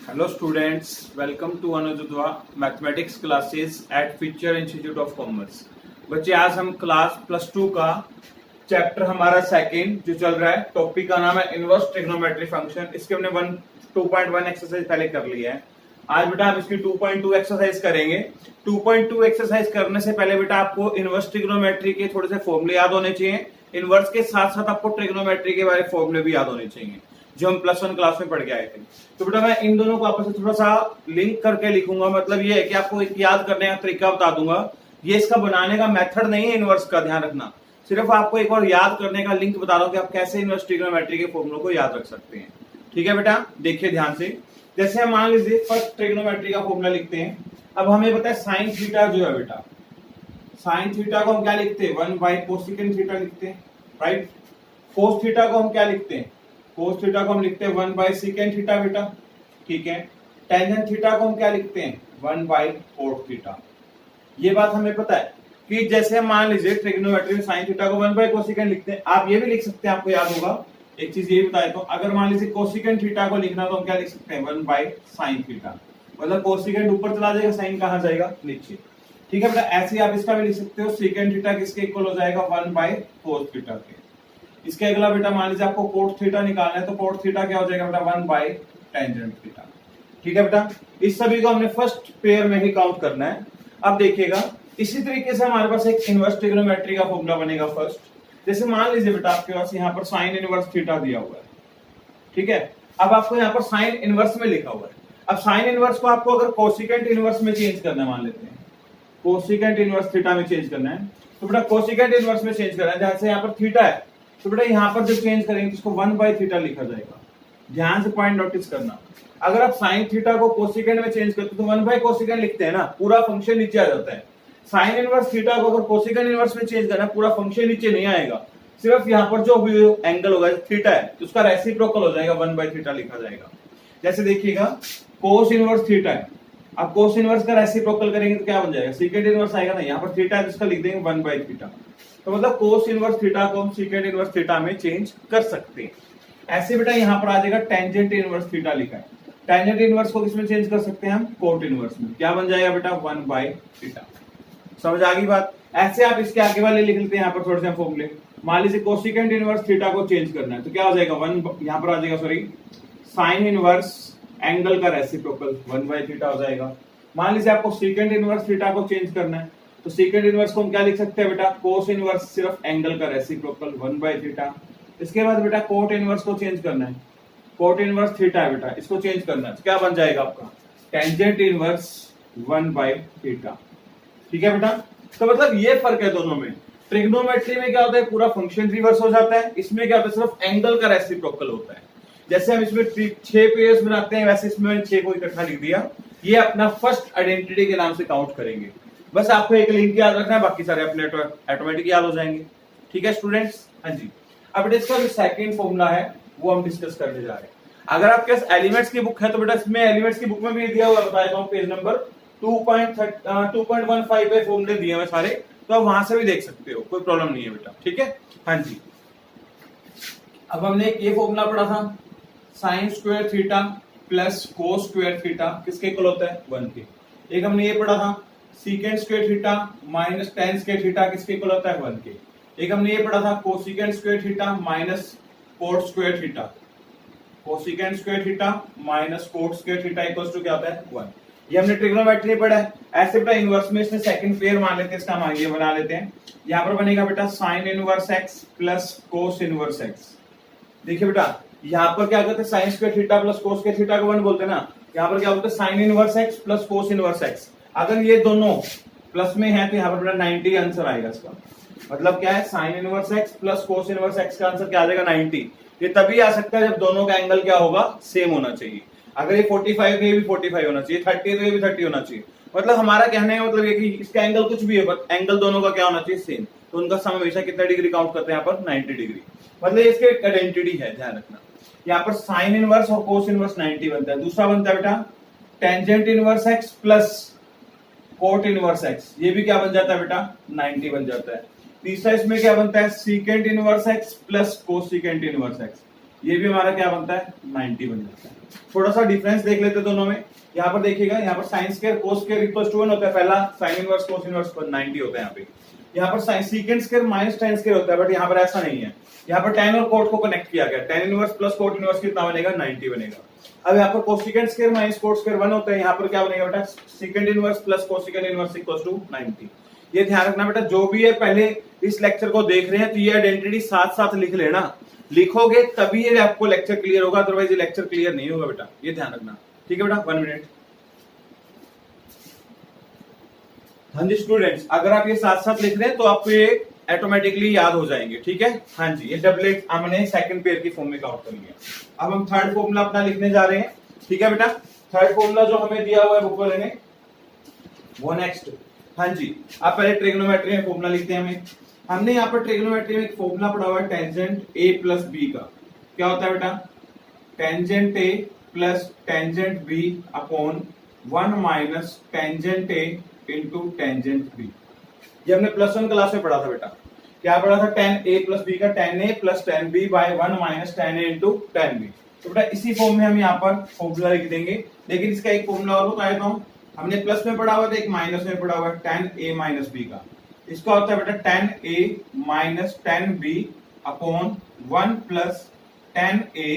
Hello students, welcome to Anujudwa mathematics classes eight future institute of commerce. बच्चे आज हम class +2 का chapter हमारा सेकंड जो चल रहा है, टॉपिक का नाम है इनवर्स ट्रिग्नोमेट्री फंक्शन। इसके हमने 2.1 एक्सरसाइज पहले कर लिया है। आज बेटा आप इसकी 2.2 एक्सरसाइज करेंगे। 2.2 एक्सरसाइज करने से पहले बेटा आपको इनवर्स ट्रिग्नोमेट्री के थोड़े से फॉर्मूले याद होने चाहिए। इनवर्स के साथ साथ आपको ट्रिग्नोमेट्री के बारे फॉर्मूले भी याद होने चाहिए जो हम +1 क्लास में पढ़ के आए थे। तो बेटा मैं इन दोनों को आपस में थोड़ा सा लिंक करके लिखूंगा। मतलब ये है कि आपको एक याद करने का तरीका बता दूंगा। ये इसका बनाने का मेथड नहीं है इनवर्स का, ध्यान रखना। सिर्फ आपको एक और याद करने का लिंक बता रहा हूं कि आप कैसे इनवर्स ट्रिग्नोमेट्री के फॉर्मूलों को याद रख सकते हैं। ठीक है बेटा, देखिए ध्यान से। जैसे हम मान लीजिए फर्स्ट ट्रिग्नोमेट्री का फॉर्मूला लिखते हैं। अब हमें पता है साइन थीटा जो है बेटा, साइन थीटा को हम क्या लिखते हैं, 1/कोसेकेंट थीटा लिखते हैं, राइट। कोस थीटा को हम क्या लिखते हैं, कोस थीटा को हम लिखते हैं 1/सेकेंट थीटा बेटा, ठीक है। टेंजेंट थीटा को हम क्या लिखते हैं, 1/कोट थीटा। ये बात हमें पता है कि जैसे हम मान लीजिए ट्रिग्नोमेट्री में साइन थीटा को 1/कोसेकेंट लिखते हैं। आप ये भी लिख सकते हैं, आपको याद होगा। एक चीज ये बताया तो अगर मान लीजिए कोसेकेंट थीटा को लिखना तो हम क्या लिख सकते हैं, 1/साइन थीटा। मतलब कोसेकेंट ऊपर चला जाएगा, साइन कहां जाएगा, नीचे। ठीक है बेटा, ऐसे ही आप इसका भी लिख सकते हो। सेकेंड थीटा किसके इक्वल हो जाएगा, 1/कोस थीटा के। इसके अगला बेटा मान लीजिए आपको कोट थीटा निकालना है तो कोट थीटा क्या हो जाएगा बेटा, 1/टेंजेंट थीटा। ठीक है बेटा, इस सभी को हमने फर्स्ट पेयर में ही काउंट करना है। अब देखिएगा इसी तरीके से हमारे पास एक इनवर्स ट्रिग्नोमेट्री का फॉर्मूला बनेगा फर्स्ट। जैसे मान लीजिए बेटा आपके पास यहाँ पर साइन इनवर्स थीटा दिया हुआ है, ठीक है। अब आपको यहाँ पर साइन इनवर्स में लिखा हुआ है। अब साइन इनवर्स को आपको अगर कोसेकेंट इनवर्स में चेंज करना है, मान लेते हैं कोसेकेंट इनवर्स थीटा में चेंज करना है, तो बेटा कोसेकेंट इनवर्स में चेंज करना है। जैसे यहाँ पर थीटा है तो बेटा यहाँ पर जब चेंज करेंगे तो इसको 1/थीटा लिखा जाएगा। ध्यान से पॉइंट नोटिस करना। अगर आप साइन थीटा को कोसेकेंट में चेंज करते तो 1/कोसेकेंट लिखते हैं ना, पूरा फंक्शन नीचे आ जाता है। साइन इनवर्स थीटा को अगर कोसेकेंट इनवर्स में चेंज करना, पूरा फंक्शन नीचे नहीं आएगा। सिर्फ यहाँ पर जो भी एंगल होगा थीटा है तो उसका रेसिप्रोकल हो जाएगा, 1/थीटा लिखा जाएगा। जैसे देखिएगा कोस इनवर्स थीटा है, अब कोस इनवर्स का रेसिप्रोकल करेंगे तो क्या बन जाएगा, सेकेंड इनवर्स आएगा ना। यहाँ पर थीटा है तो इसका लिख देंगे 1/थीटा। तो मतलब कोस इनवर्स थीटा को हम सेकेंड इनवर्स थीटा में चेंज कर सकते हैं। ऐसे बेटा यहाँ पर आ जाएगा टेंजेंट इनवर्स थीटा लिखा है। टेंजेंट इनवर्स को किसमें चेंज कर सकते हैं हम, कोट इनवर्स में। क्या बन जाएगा बेटा, 1/थीटा। समझ आ गई बात। ऐसे आप इसके आगे वाले लिख लेते हैं यहाँ पर थोड़े से फॉर्मूले। मान लीजिए कोसेकेंट इनवर्स थीटा को चेंज करना है तो क्या हो जाएगा, यहाँ पर आ जाएगा सॉरी साइन इनवर्स एंगल का रेसिप्रोकल 1/थीटा हो जाएगा। मान लीजिए आपको सेकेंड इनवर्स थीटा को चेंज करना है तो सेकेंड इनवर्स को हम क्या लिख सकते हैं बेटा, कोस इनवर्स सिर्फ एंगल का रेसिप्रोकल 1/थीटा। इसके बाद बेटा कोट इनवर्स को चेंज करना है, कोट इनवर्स थीटा है बेटा, इसको चेंज करना है तो क्या बन जाएगा आपका, टेंजेंट इनवर्स 1/थीटा। ठीक है बेटा, तो मतलब ये फर्क है दोनों में। ट्रिग्नोमेट्री में क्या होता है, पूरा फंक्शन रिवर्स हो जाता है। इसमें क्या होता है, सिर्फ एंगल का रेसिप्रोकल होता है। जैसे हम इसमें 6 पेयर्स बनाते हैं वैसे इसमें मैंने 6 को इकट्ठा लिख दिया। ये अपना फर्स्ट आइडेंटिटी के नाम से काउंट करेंगे। बस आपको एक लिंक याद रखना है, बाकी सारे अपने ऑटोमेटिक याद हो जाएंगे। ठीक है स्टूडेंट्स, हाँ जी। अब इसका जो सेकंड फॉर्मूला है वो हम डिस्कस करने जा रहे हैं। अगर आपके पास एलिमेंट्स की बुक है तो बेटा इसमें एलिमेंट्स की बुक में भी दिया हुआ बताया हूँ, पेज नंबर 2.15 पे फॉर्मूले दिए हुए सारे, तो आप वहां से भी देख सकते हो, कोई प्रॉब्लम नहीं है बेटा। ठीक है, हाँ जी। अब हमने एक ये फॉर्मूला पढ़ा था, sine square theta plus cos square theta किसके इक्वल होता है, 1 के। एक हमने ये पढ़ा था secant square theta minus tan square theta किसके इक्वल होता है, 1 के। एक हमने ये पढ़ा था cosecant square theta minus cot square theta, cosecant square theta minus cot square theta equals to क्या होता है, 1। ये हमने ट्रिग्नोमेट्री पढ़ा है। ऐसे बेटा इनवर्स में इसमें सेकंड पेयर मान लेते हैं, इसका हम ये बना लेते हैं। यहाँ पर बनेगा बेटा sine inverse X plus cos inverse x. देखिए बेटा यहाँ पर क्या करते हैं, sign square theta plus cos square theta को 1 बोलते हैं ना। यहाँ पर क्या बोलते हैं, sign inverse X plus cos inverse x. अगर ये दोनों प्लस में है तो यहाँ पर बेटा 90 आंसर आएगा इसका। मतलब क्या है, sine inverse X plus cos inverse x का आंसर क्या आ जाएगा, 90। ये तभी आ सकता है जब दोनों का एंगल क्या होगा, सेम होना चाहिए। अगर ये 45 है, ये भी 45 होना चाहिए, 30 है तो ये भी 30 होना चाहिए। मतलब हमारा कहने का मतलब ये कि इसका एंगल कुछ भी है बट एंगल दोनों का क्या होना चाहिए, सेम। तो उनका सम हमेशा कितना डिग्री काउंट करते हैं यहाँ पर, 90 डिग्री। मतलब इसके आइडेंटिटी है, ध्यान रखना। यहाँ पर साइन इनवर्स और कोस इनवर्स 90 बनता है। दूसरा बनता है बेटा tangent inverse X plus cot inverse x, ये भी क्या बन जाता है बेटा, 90 बन जाता है। तीसरा इसमें क्या बनता है, secant inverse X plus cosecant inverse x, ये भी हमारा क्या बनता है 90 बन जाता है। थोड़ा सा डिफरेंस देख लेते दोनों में। यहाँ पर देखिएगा, यहाँ पर sine square cos square equal to 1 होता है, पहला साइन इनवर्स कोस इनवर्स 90 होता है यहाँ पे। यहाँ पर sine secant square minus tan square होता है, बट यहाँ पर ऐसा नहीं है। यहाँ पर tan और कोट को कनेक्ट किया गया, tan inverse plus cot inverse कितना बनेगा 90 बनेगा। अब यहाँ पर cosecant square minus cot square 1 होता है, यहाँ पर क्या बनेगा बेटा secant inverse plus cosecant inverse equal to 90। ये ध्यान रखना बेटा, जो भी है पहले इस लेक्चर को देख रहे हैं तो ये आइडेंटिटी साथ साथ लिख लेना, लिखोगे तभी ये आपको लेक्चर क्लियर होगा, अदरवाइज ये लेक्चर क्लियर नहीं होगा बेटा, ये ध्यान रखना। ठीक है बेटा, 1 मिनट। हाँ जी स्टूडेंट्स, अगर आप ये साथ साथ लिख रहे हैं तो आपको ये ऑटोमेटिकली याद हो जाएंगे। ठीक है, हाँ जी, ये डबलेट हमने सेकंड पेयर की फॉर्म में काउंट कर लिया। अब हम थर्ड फॉर्मूला अपना लिखने जा रहे हैं। ठीक है बेटा, थर्ड फॉर्मूला जो हमें दिया हुआ है बुक वाले ने वो नेक्स्ट। हाँ जी, आप पहले ट्रिग्नोमेट्री में फॉर्मूला लिखते हैं। हमने यहाँ पर ट्रिग्नोमेट्री में एक फॉर्मूला पढ़ा हुआ है टेंजेंट ए प्लस बी का। क्या होता है बेटा, tangent A plus tangent B upon 1 minus tangent A into tangent B. ये हमने +1 क्लास में पढ़ा था बेटा। क्या पढ़ा था, tan a प्लस बी का tan a plus tan b by 1 minus tan a into tan b। तो बेटा इसी फॉर्म में हम यहाँ पर फॉर्मूला लिख देंगे, लेकिन इसका एक फॉर्मूला और होता है, तो हमने प्लस में पढ़ा हुआ था, एक माइनस में पढ़ा हुआ है tan a माइनस b का। इसका होता है बेटा tan a minus tan b upon 1 plus tan a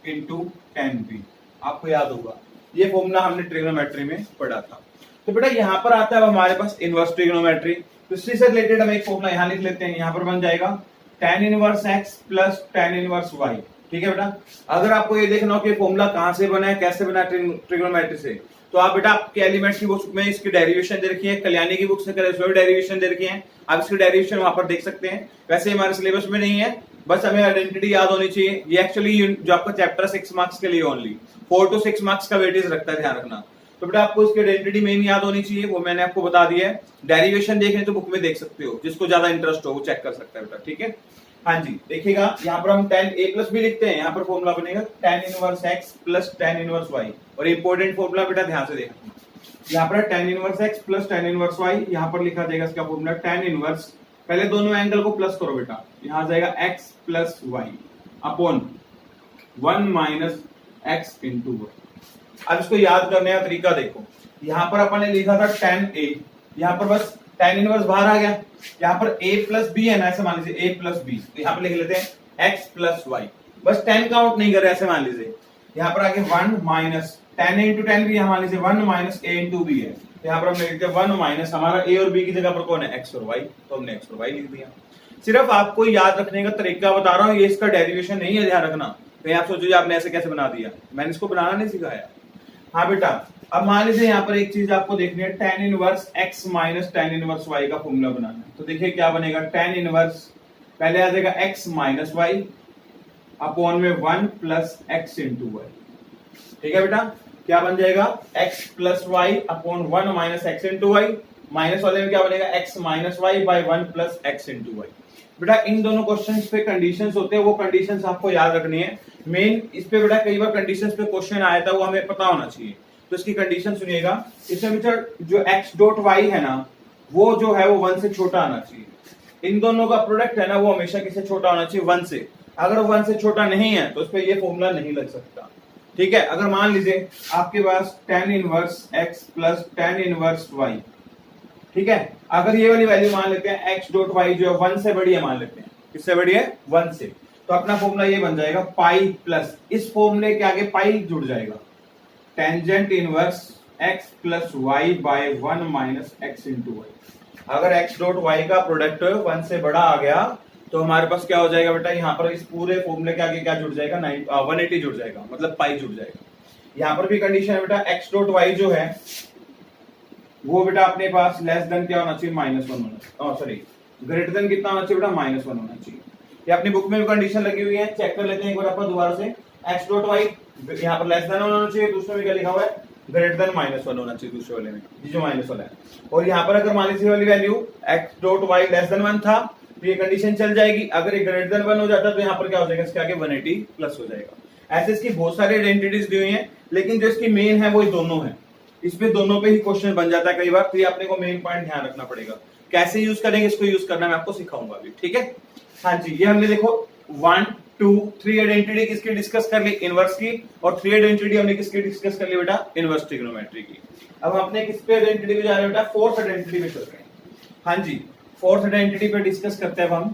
into tan b। आपको याद होगा ये फॉर्मूला हमने ट्रिग्नोमेट्री में पढ़ा था। तो बेटा यहाँ पर आता है हमारे पास इनवर्स ट्रिग्नोमेट्री, तो इससे रिलेटेड हम एक फॉर्मूला यहाँ लिख लेते हैं। यहाँ पर बन जाएगा tan inverse x plus tan inverse y। ठीक है बेटा, अगर आपको ये देखना हो कि फॉर्मूला कहाँ से बना है, कैसे बना है ट्रिग्नोमेट्री से, तो आप बेटा आपके एलिमेंट्स की बुक में इसकी डेरिवेशन दे रखी है, कल्याणी की बुक से डेरिवेशन दे रखी है, आप इसकी डेरिवेशन वहां पर देख सकते हैं। वैसे हमारे सिलेबस में नहीं है, बस हमें आइडेंटिटी याद होनी चाहिए। ये एक्चुअली जो आपका चैप्टर 6 मार्क्स के लिए ओनली 4 to 6 मार्क्स का वेटेज रखता है, ध्यान रखना। तो बेटा आपको इसकी आइडेंटिटी मेन याद होनी चाहिए, वो मैंने आपको बता दिया है। डेरिवेशन देखने तो बुक में देख सकते हो, जिसको ज्यादा इंटरेस्ट हो वो चेक कर सकता है बेटा। ठीक है, हाँ जी, देखिएगा यहाँ पर हम tan a प्लस भी लिखते हैं, यहाँ पर फॉर्मूला बनेगा tan inverse x plus tan inverse y। और इंपॉर्टेंट फॉर्मूला बेटा ध्यान से देखना, यहाँ पर tan inverse x plus tan inverse y, यहाँ पर लिखा जाएगा इसका फॉर्मूला tan इनवर्स, पहले दोनों एंगल को प्लस करो बेटा, यहाँ आ जाएगा x plus y upon 1 minus x into y। अब इसको याद करने का तरीका देखो, यहाँ पर अपन ने लिखा था tan a, यहाँ पर बस tan इनवर्स बाहर आ गया, यहाँ पर a प्लस बी है ना, ऐसे मान लीजिए a प्लस बी, तो यहाँ पर लिख लेते हैं x प्लस y, बस tan काउंट नहीं कर रहे, ऐसे मान लीजिए। यहाँ पर आगे 1 minus tan a into tan b, यहाँ मान लीजिए 1 माइनस a इंटू b है, तो यहाँ पर हम लिखते हैं 1 माइनस, हमारा a और b की जगह पर कौन है x और y, तो हमने x और y लिख दिया। सिर्फ आपको याद रखने का तरीका बता रहा हूँ, ये इसका डेरिवेशन नहीं है, ध्यान रखना। तो आप सोचो आपने ऐसे कैसे बना दिया, मैंने इसको बनाना नहीं सिखाया। हाँ बेटा, अब मान लीजिए यहाँ पर एक चीज आपको देखनी है, tan inverse x minus tan inverse y का फॉर्मूला बनाना है। तो देखिए क्या बनेगा, tan इनवर्स पहले आ जाएगा x माइनस y अपॉन में 1 प्लस x इंटू y। ठीक है बेटा, क्या बन जाएगा x plus y upon 1 minus x into y, minus वाले में क्या बनेगा x minus y by 1 plus x into y। बेटा इन दोनों क्वेश्चंस पे कंडीशंस होते हैं, वो कंडीशंस आपको याद रखनी है। मेन इस पे बेटा कई बार कंडीशंस पे क्वेश्चन आया था, वो हमें पता होना चाहिए। तो इसकी कंडीशन सुनिएगा, इसमें बेटा जो x डॉट y है ना, वो जो है वो 1 से छोटा आना चाहिए। इन दोनों का प्रोडक्ट है ना, वो हमेशा किससे छोटा होना चाहिए, 1 से। अगर वो 1 से छोटा नहीं है तो उस पर ये फॉर्मूला नहीं लग सकता। ठीक है, अगर मान लीजिए आपके पास tan inverse x plus tan inverse y, ठीक है, अगर ये वाली वैल्यू मान लेते हैं x डॉट y जो है 1 से बड़ी है, मान लेते हैं किससे बड़ी है, 1 से, तो अपना फॉर्मूला ये बन जाएगा पाई प्लस, इस फॉर्मूले के आगे पाई जुड़ जाएगा, tangent inverse x plus y by 1 minus x into y। अगर x डॉट y का प्रोडक्ट 1 से बड़ा आ गया तो हमारे पास क्या हो जाएगा बेटा, यहाँ पर इस पूरे फॉर्मूले के आगे क्या जुड़ जाएगा, 180 जुड़ जाएगा, मतलब पाई जुड़ जाएगा। यहाँ पर भी कंडीशन है बेटा, x डॉट y जो है वो बेटा अपने पास लेस देन क्या होना चाहिए, -1 होना, सॉरी ग्रेटर देन कितना होना चाहिए बेटा, -1 होना चाहिए। ये अपनी बुक में भी कंडीशन लगी हुई है, चेक कर लेते हैं एक बार अपन दोबारा से। x डॉट y यहाँ पर लेस देन होना चाहिए, दूसरे में क्या लिखा हुआ है, ग्रेटर देन -1 होना चाहिए, दूसरे वाले में जो माइनस वाला है। और यहाँ पर अगर मान लीजिए वाली value x dot y less than 1 था तो ये कंडीशन चल जाएगी। अगर ये ग्रेटर देन 1 हो जाता तो यहाँ पर क्या हो जाएगा, इसके आगे 180 प्लस हो जाएगा। ऐसे इसकी बहुत सारी आइडेंटिटीज दी हुई है, लेकिन जो इसकी मेन है वो दोनों है, इसमें दोनों पे ही क्वेश्चन बन जाता है कई बार। तो ये अपने को मेन पॉइंट ध्यान रखना पड़ेगा, कैसे यूज करेंगे इसको, यूज करना मैं आपको सिखाऊंगा अभी। ठीक है, हाँ जी, ये हमने देखो 1 टू। थ्री आइडेंटिटी किसकी डिस्कस कर ली, इनवर्स की, और थ्री आइडेंटिटी हमने किसकी डिस्कस कर ली बेटा, इनवर्स ट्रिग्नोमेट्री की। अब हम अपने किस पे आइडेंटिटी पे जा रहे हैं बेटा, फोर्थ आइडेंटिटी पे चल रहे हैं। हाँ जी, फोर्थ आइडेंटिटी पे डिस्कस करते हैं हम।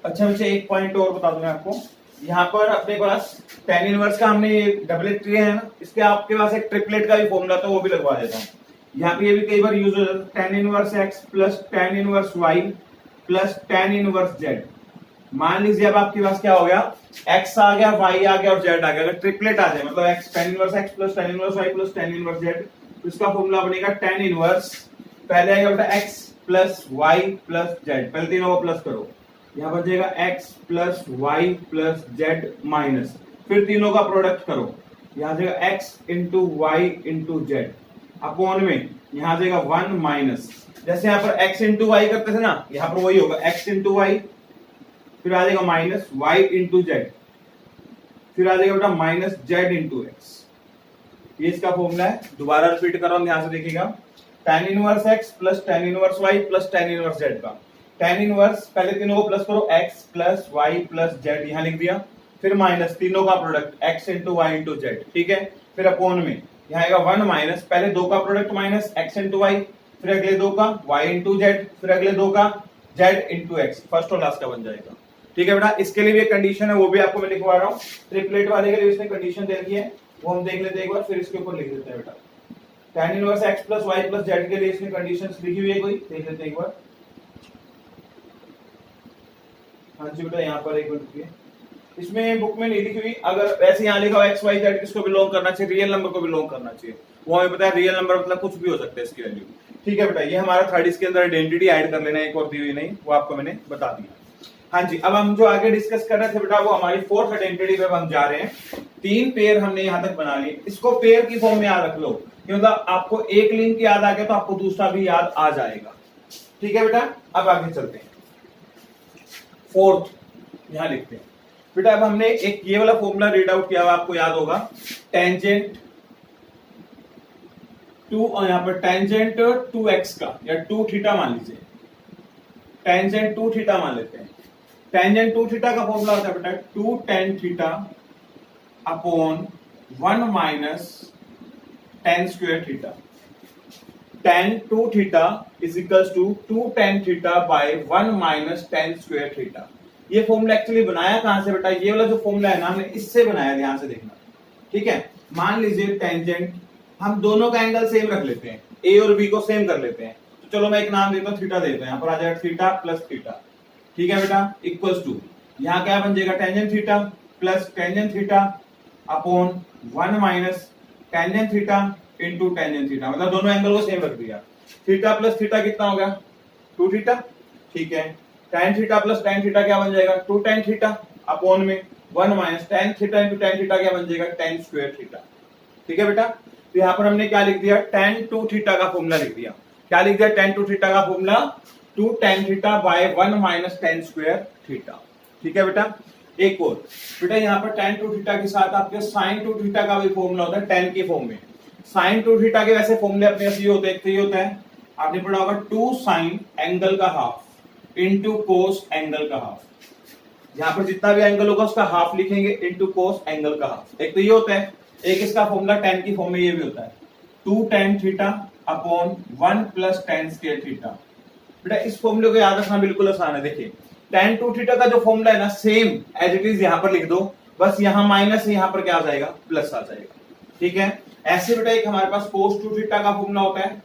अच्छा बच्चे एक पॉइंट और बता दूं मैं आपको, यहाँ पर अपने पास टेन इनवर्स का हमने ये डबलेट लिया है ना, इसके आपके पास एक ट्रिपलेट का भी फॉर्मूला था, वो भी लगवा देता हूँ। यहाँ पे ये भी कई बार यूज हो जाता है, tan inverse X plus tan inverse Y plus tan inverse Z. मान लीजिए अब आपके पास क्या हो गया, एक्स आ गया, वाई आ गया और जेड आ गया। अगर ट्रिपलेट आ जाए मतलब X tan inverse X plus tan inverse Y plus tan inverse Z, तो इसका फॉर्मूला बनेगा टेन इनवर्स, पहले आएगा बेटा X plus Y plus Z, पहले तीनों को प्लस करो, यहाँ बन जाएगा X plus Y plus Z minus, फिर तीनों का प्रोडक्ट करो, यहाँ जाएगा X into Y into Z upon में यहाँ जाएगा वन माइनस, जैसे यहाँ पर एक्स इंटू वाई करते थे ना, यहाँ पर वही होगा एक्स इंटू वाई, फिर आ जाएगा माइनस वाई इंटू जेड, फिर आ जाएगा बेटा माइनस जेड इंटू एक्स। ये इसका फॉर्मूला है, दोबारा रिपीट कर रहा हूं, ध्यान से देखिएगा। Tan inverse X plus tan inverse Y plus tan inverse Z का टेन इनवर्स, पहले तीनों को प्लस करो, X plus Y plus Z यहाँ लिख दिया, फिर माइनस तीनों का product X into Y into Z, ठीक है, फिर अपॉन में यहाँ आएगा वन माइनस, पहले दो का product minus X into Y, फिर अगले दो का वाई इंटू जेड, फिर अगले दो का जेड इंटू एक्स, फर्स्ट और लास्ट का बन जाएगा। ठीक है बेटा, इसके लिए भी एक कंडीशन है, वो भी आपको मैं लिखवा रहा हूँ। ट्रिपलेट वाले के लिए इसने कंडीशन दे रखी है, वो हम देख लेते हैं एक बार, फिर इसके ऊपर लिख देते हैं बेटा। Tan inverse X plus Y plus Z के लिए इसने कंडीशंस लिखी हुई है, कोई देख लेते हैं एक बार। हाँ जी बेटा, यहाँ पर एक मिनट रुकिए, इसमें बुक में नहीं लिखी हुई, अगर वैसे यहाँ लिखा हुआ एक्स वाई जेड किसको बिलोंग करना चाहिए, रियल नंबर को बिलोंग करना चाहिए, वो हमें पता है रियल नंबर मतलब कुछ भी हो सकता है इसकी वैल्यू। ठीक है बेटा, ये हमारा थर्ड, इसके अंदर आइडेंटिटी ऐड कर लेना, एक और दी हुई नहीं, वो आपको मैंने बता दिया। हाँ जी, अब हम जो आगे डिस्कस कर रहे थे बेटा, वो हमारी फोर्थ आइडेंटिटी पे हम जा रहे हैं। तीन पेयर हमने यहाँ तक बना लिए, इसको पेयर की फॉर्म में याद रख लो, मतलब आपको एक लिंक याद आ गया तो आपको दूसरा भी याद आ जाएगा। ठीक है बेटा, अब आगे चलते हैं। फोर्थ यहाँ लिखते हैं बेटा, अब हमने एक ये वाला फॉर्मूला रीड आउट किया हुआ, आपको याद होगा, टेंजेंट टू, यहाँ पर टेंजेंट टू एक्स का या टू थीटा मान लीजिए, टेंजेंट टू थीटा मान लेते हैं। टेंजेंट टू थीटा का फॉर्मूला होता है बेटा two tan theta upon one minus tan square theta. Tan two theta is equals to two tan theta by one minus tan square theta. ये formula actually बनाया कहां से बेटा, ये वाला जो फॉर्मूला है ना, हमने इससे बनाया, ध्यान से देखना। ठीक है, मान लीजिए टेंजेंट, हम दोनों का एंगल सेम रख लेते हैं, ए और बी को सेम कर लेते हैं, तो चलो मैं एक नाम देता हूं, थीटा देता हूं, यहाँ पर आ जाएगा थीटा प्लस थीटा। ठीक है बेटा, इक्वल्स टू यहाँ क्या बन जाएगा, tangent theta plus tangent theta upon one minus tangent theta into tangent theta, मतलब दोनों एंगल को सेम रख दिया। थीटा प्लस थीटा कितना हो गया, टू थीटा। ठीक है, tan theta plus tan theta क्या बन जाएगा, टू टेन थीटा अपॉन में one minus tan theta into tan theta क्या बन जाएगा, टेन स्क्वायर थीटा। ठीक है बेटा, तो यहाँ पर हमने क्या लिख दिया, टेन टू थीटा का फॉर्मूला लिख दिया। क्या लिख दिया, टेन टू थीटा का formula two tan theta by one minus tan square theta. ठीक है बेटा, एक और बेटा, यहाँ पर टेन टू थीटा के साथ आपके साइन टू थीटा का भी फॉर्मूला होता है टेन के फॉर्म में। साइन टू थीटा के वैसे फॉर्मूले अपने ऐसे होते हैं, ये होता है, आपने पढ़ा होगा टू साइन एंगल का हाफ इंटू कोस एंगल का हाफ। यहाँ पर जितना भी एंगल होगा उसका हाफ लिखेंगे इंटू कोस एंगल का हाफ। एक तो ये होता है, एक इसका फॉर्मूला टेन की फॉर्म में ये भी होता है, two tan theta upon one plus tan square theta. बेटा इस फॉर्मूले को याद रखना बिल्कुल आसान है। देखिए टेन टू थीटा का जो फॉर्मूला है ना, सेम एज इट इज यहाँ पर लिख दो, बस यहाँ माइनस यहाँ पर क्या आ जाएगा, प्लस आ जाएगा। ठीक है, ऐसे बेटा एक हमारे पास कोस टू थीटा का फॉर्मूला होता है।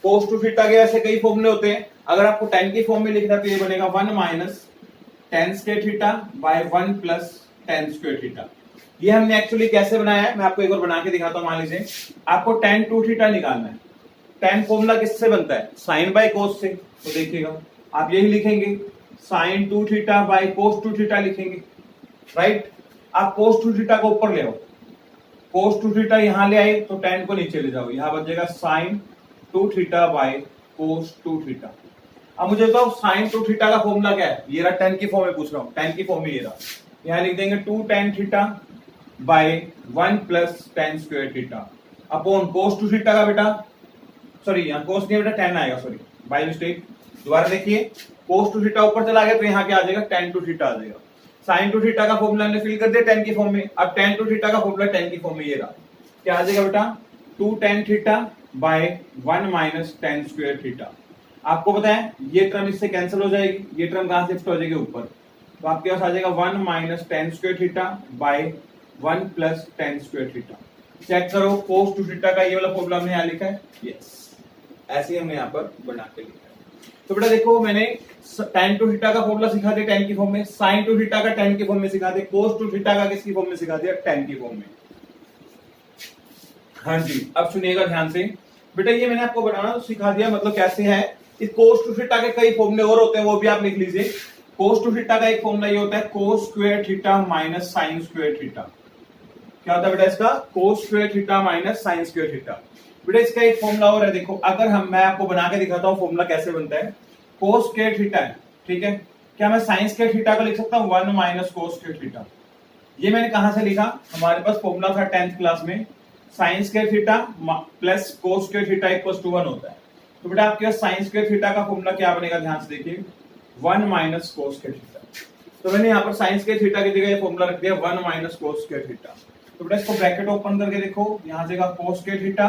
कोस टू थीटा के ऐसे कई फॉर्मूले होते हैं, अगर आपको टेन की फॉर्म में लिखना है तो ये बनेगा one minus tan square theta by one plus tan square theta. ये हमने एक्चुअली कैसे बनाया है, मैं आपको एक बार बना के दिखाता हूँ। मान लीजिए आपको टेन टू थीटा निकालना है, टेन फॉर्मूला किससे बनता है, साइन बाय कोस से। तो देखिएगा आप यही लिखेंगे, sine two theta by cos two theta लिखेंगे, राइट। आप कोस टू थीटा को ऊपर ले आओ, कोस टू थीटा यहां ले आए तो टेन को नीचे ले जाओ, यहां बन जाएगा sine two theta by cos two theta. अब मुझे बताओ साइन टू थीटा का फॉर्मूला क्या है, ये रहा, टेन की फॉर्म में पूछ रहा हूं, टेन की फॉर्म में ये रहा, यहां लिख देंगे two tan theta by one plus tan square theta upon cos two theta का बेटा, सॉरी यहाँ कोस नहीं बेटा टेन आएगा, सॉरी बाय मिस्टेक। दोबारा देखिए, कोस टू थीटा ऊपर चला गया तो यहाँ क्या आ जाएगा, टेन टू थीटा आ जाएगा। साइन टू थीटा का फॉर्मूला हमने फिल कर दिया टेन की फॉर्म में, अब टेन टू थीटा का फॉर्मूला टेन की फॉर्म में ये रहा, क्या आ जाएगा बेटा, two tan theta by one minus tan square theta. आपको पता है ये टर्म इससे कैंसिल हो जाएगी, ये टर्म कहां शिफ्ट हो जाएगी ऊपर, तो आपके पास आ जाएगा one minus tan square theta by one plus tan square theta. Check करो, कोस टू थीटा का ये वाला फॉर्मूला हमने यहाँ लिखा है, यस ऐसे ही हमने यहाँ पर बना के लिखा है। तो बेटा देखो, मैंने tan टू थीटा का फॉर्मूला सिखा दिया टेन की फॉर्म में, साइन टू थीटा का टेन की फॉर्म में सिखा दिया, कोस टू थीटा का किसकी फॉर्म में सिखा दिया, टेन की फॉर्म में। हाँ जी, अब सुनिएगा ध्यान से बेटा, ये मैंने आपको बनाना सिखा दिया, मतलब कैसे है। इस कोस टू थीटा के कई फॉर्मूले और होते हैं, वो भी आप लिख लीजिए। कोस टू थीटा का एक फॉर्मूला ये होता है कोस square theta minus sine square theta. क्या होता है बेटा इसका, कोस square theta minus sine square theta. बेटा इसका एक फॉर्मूला और है, देखो अगर मैं आपको बना के दिखाता हूँ फॉर्मूला कैसे बनता है। कोस स्क्वायर थीटा है, ठीक है, क्या मैं साइन स्क्वायर थीटा को लिख सकता हूँ one minus cos square theta. ये मैंने कहां से लिखा, हमारे पास फॉर्मूला था 10th क्लास में, sine square theta plus cos square theta equals to 1 होता है। तो बेटा आपके पास साइन स्क्वायर थीटा का फॉर्मूला क्या बनेगा, ध्यान से देखिए, one minus cos square theta. तो मैंने यहाँ पर साइन स्क्वायर थीटा की जगह फॉर्मूला रख दिया one minus cos square theta. तो बेटा इसको ब्रैकेट ओपन करके देखो, यहाँ से cos square theta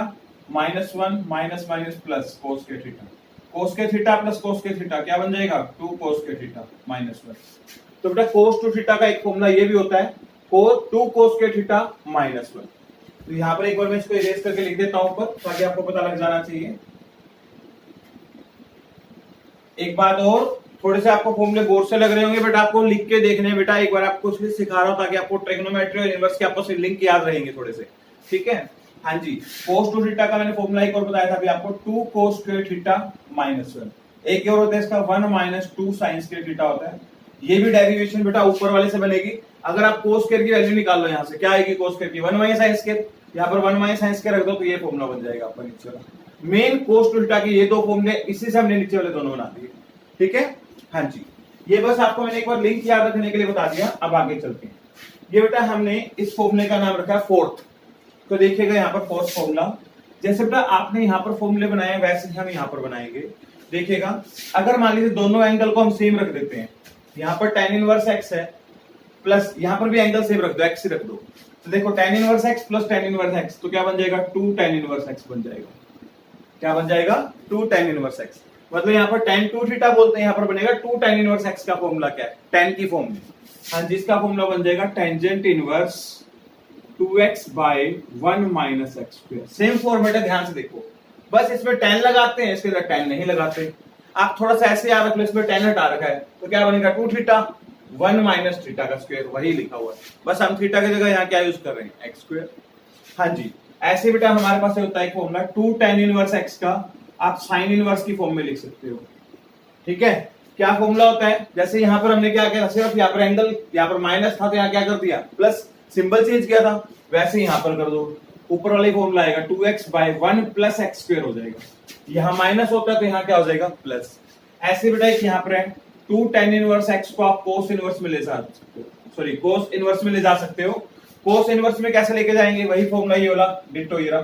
minus one minus minus plus cos square theta, cos square theta plus cos square theta क्या बन जाएगा, two cos square theta minus one. तो बेटा कोस टू थीटा का एक फॉर्मूला ये भी होता है, two cos square theta minus one. तो यहाँ पर एक बार मैं इसको इरेज करके लिख देता हूं ऊपर, ताकि आपको पता लग जाना चाहिए। एक बात और, थोड़े से आपको फॉर्मूले बोर्ड से लग रहे होंगे, बट आपको लिख के देखने हैं बेटा, एक बार आपको इसलिए सिखा रहा हूं ताकि आपको ट्रिग्नोमेट्री और इनवर्स के आपस में लिंक याद रहेंगे थोड़े से, ठीक है। हाँ जी, कोस टू थीटा का मैंने फॉर्मूला एक और बताया था अभी आपको, two cos square theta minus one. एक और होता है इसका one minus two sine square theta होता है। ये भी डेरिवेशन बेटा ऊपर वाले से बनेगी। अगर आप कोस स्क्वायर की वैल्यू निकाल लो, यहाँ से क्या आएगी कोस स्क्वायर की, वन माइनस साइन स्क्वायर, यहाँ पर वन माइनस साइन स्क्वायर रख दो तो ये फॉर्मूला बन जाएगा आपका नीचे वाला। मेन कोस टू थीटा के ये दो फॉर्मूले, इसी से हमने नीचे वाले दोनों बना दिए, ठीक है। हाँ जी, ये बस आपको मैंने एक बार लिंक याद रखने के लिए बता दिया। अब आगे चलते हैं। ये बेटा हमने इस फॉर्मूले का नाम रखा है फोर्थ। तो देखिएगा यहाँ पर फोर्थ फॉर्मूला, जैसे बेटा आपने यहाँ पर फॉर्मूले बनाए वैसे ही हम यहाँ पर बनाएंगे। देखिएगा, अगर मान लीजिए दोनों एंगल को हम सेम रख देते हैं, यहाँ पर tan इनवर्स x है प्लस यहाँ पर भी एंगल सेम रख दो, x ही रख दो, तो देखो tan inverse x plus tan inverse x, तो क्या बन जाएगा, टू tan इनवर्स x बन जाएगा। क्या बन जाएगा, टू tan इनवर्स x। मतलब यहाँ पर tan टू थीटा बोलते हैं, यहाँ पर बनेगा टू tan इनवर्स x का फॉर्मूला क्या है, tan की फॉर्म में। हाँ, जिसका फॉर्मूला बन जाएगा tangent inverse 2x by 1 minus x square. Same format है, ध्यान से देखो, बस इसमें tan लगाते हैं, इसके अंदर tan नहीं लगाते। आप थोड़ा सा ऐसे याद रख लो, इसमें tan हटा रखा है तो क्या बनेगा, टू थीटा 1 माइनस थीटा का स्क्वायर, वही लिखा हुआ है, बस हम थीटा की जगह यहाँ क्या यूज कर रहे हैं, एक्स स्क्वायर। हाँ जी, ऐसे बेटा हमारे पास होता है formula two tan inverse x का आप साइन इनवर्स की फॉर्म में लिख सकते हो, ठीक है। क्या फॉर्मूला होता है, जैसे यहाँ पर हमने क्या किया, सिर्फ यहाँ पर एंगल, यहाँ पर माइनस था तो यहाँ क्या कर दिया, प्लस सिंबल चेंज किया था, वैसे यहाँ पर कर दो, ऊपर वाला फॉर्मूला आएगा 2x by 1 plus x square हो जाएगा। यहाँ माइनस होता है तो यहाँ क्या हो जाएगा, प्लस। ऐसे बेटा एक यहाँ पर है, टू tan इनवर्स x को आप कोस इनवर्स में ले जा सकते हो, सॉरी कोस इनवर्स में ले जा सकते हो। कोस इनवर्स में कैसे लेके जाएंगे, वही फॉर्मूला ये वाला डिट्टो ये रहा,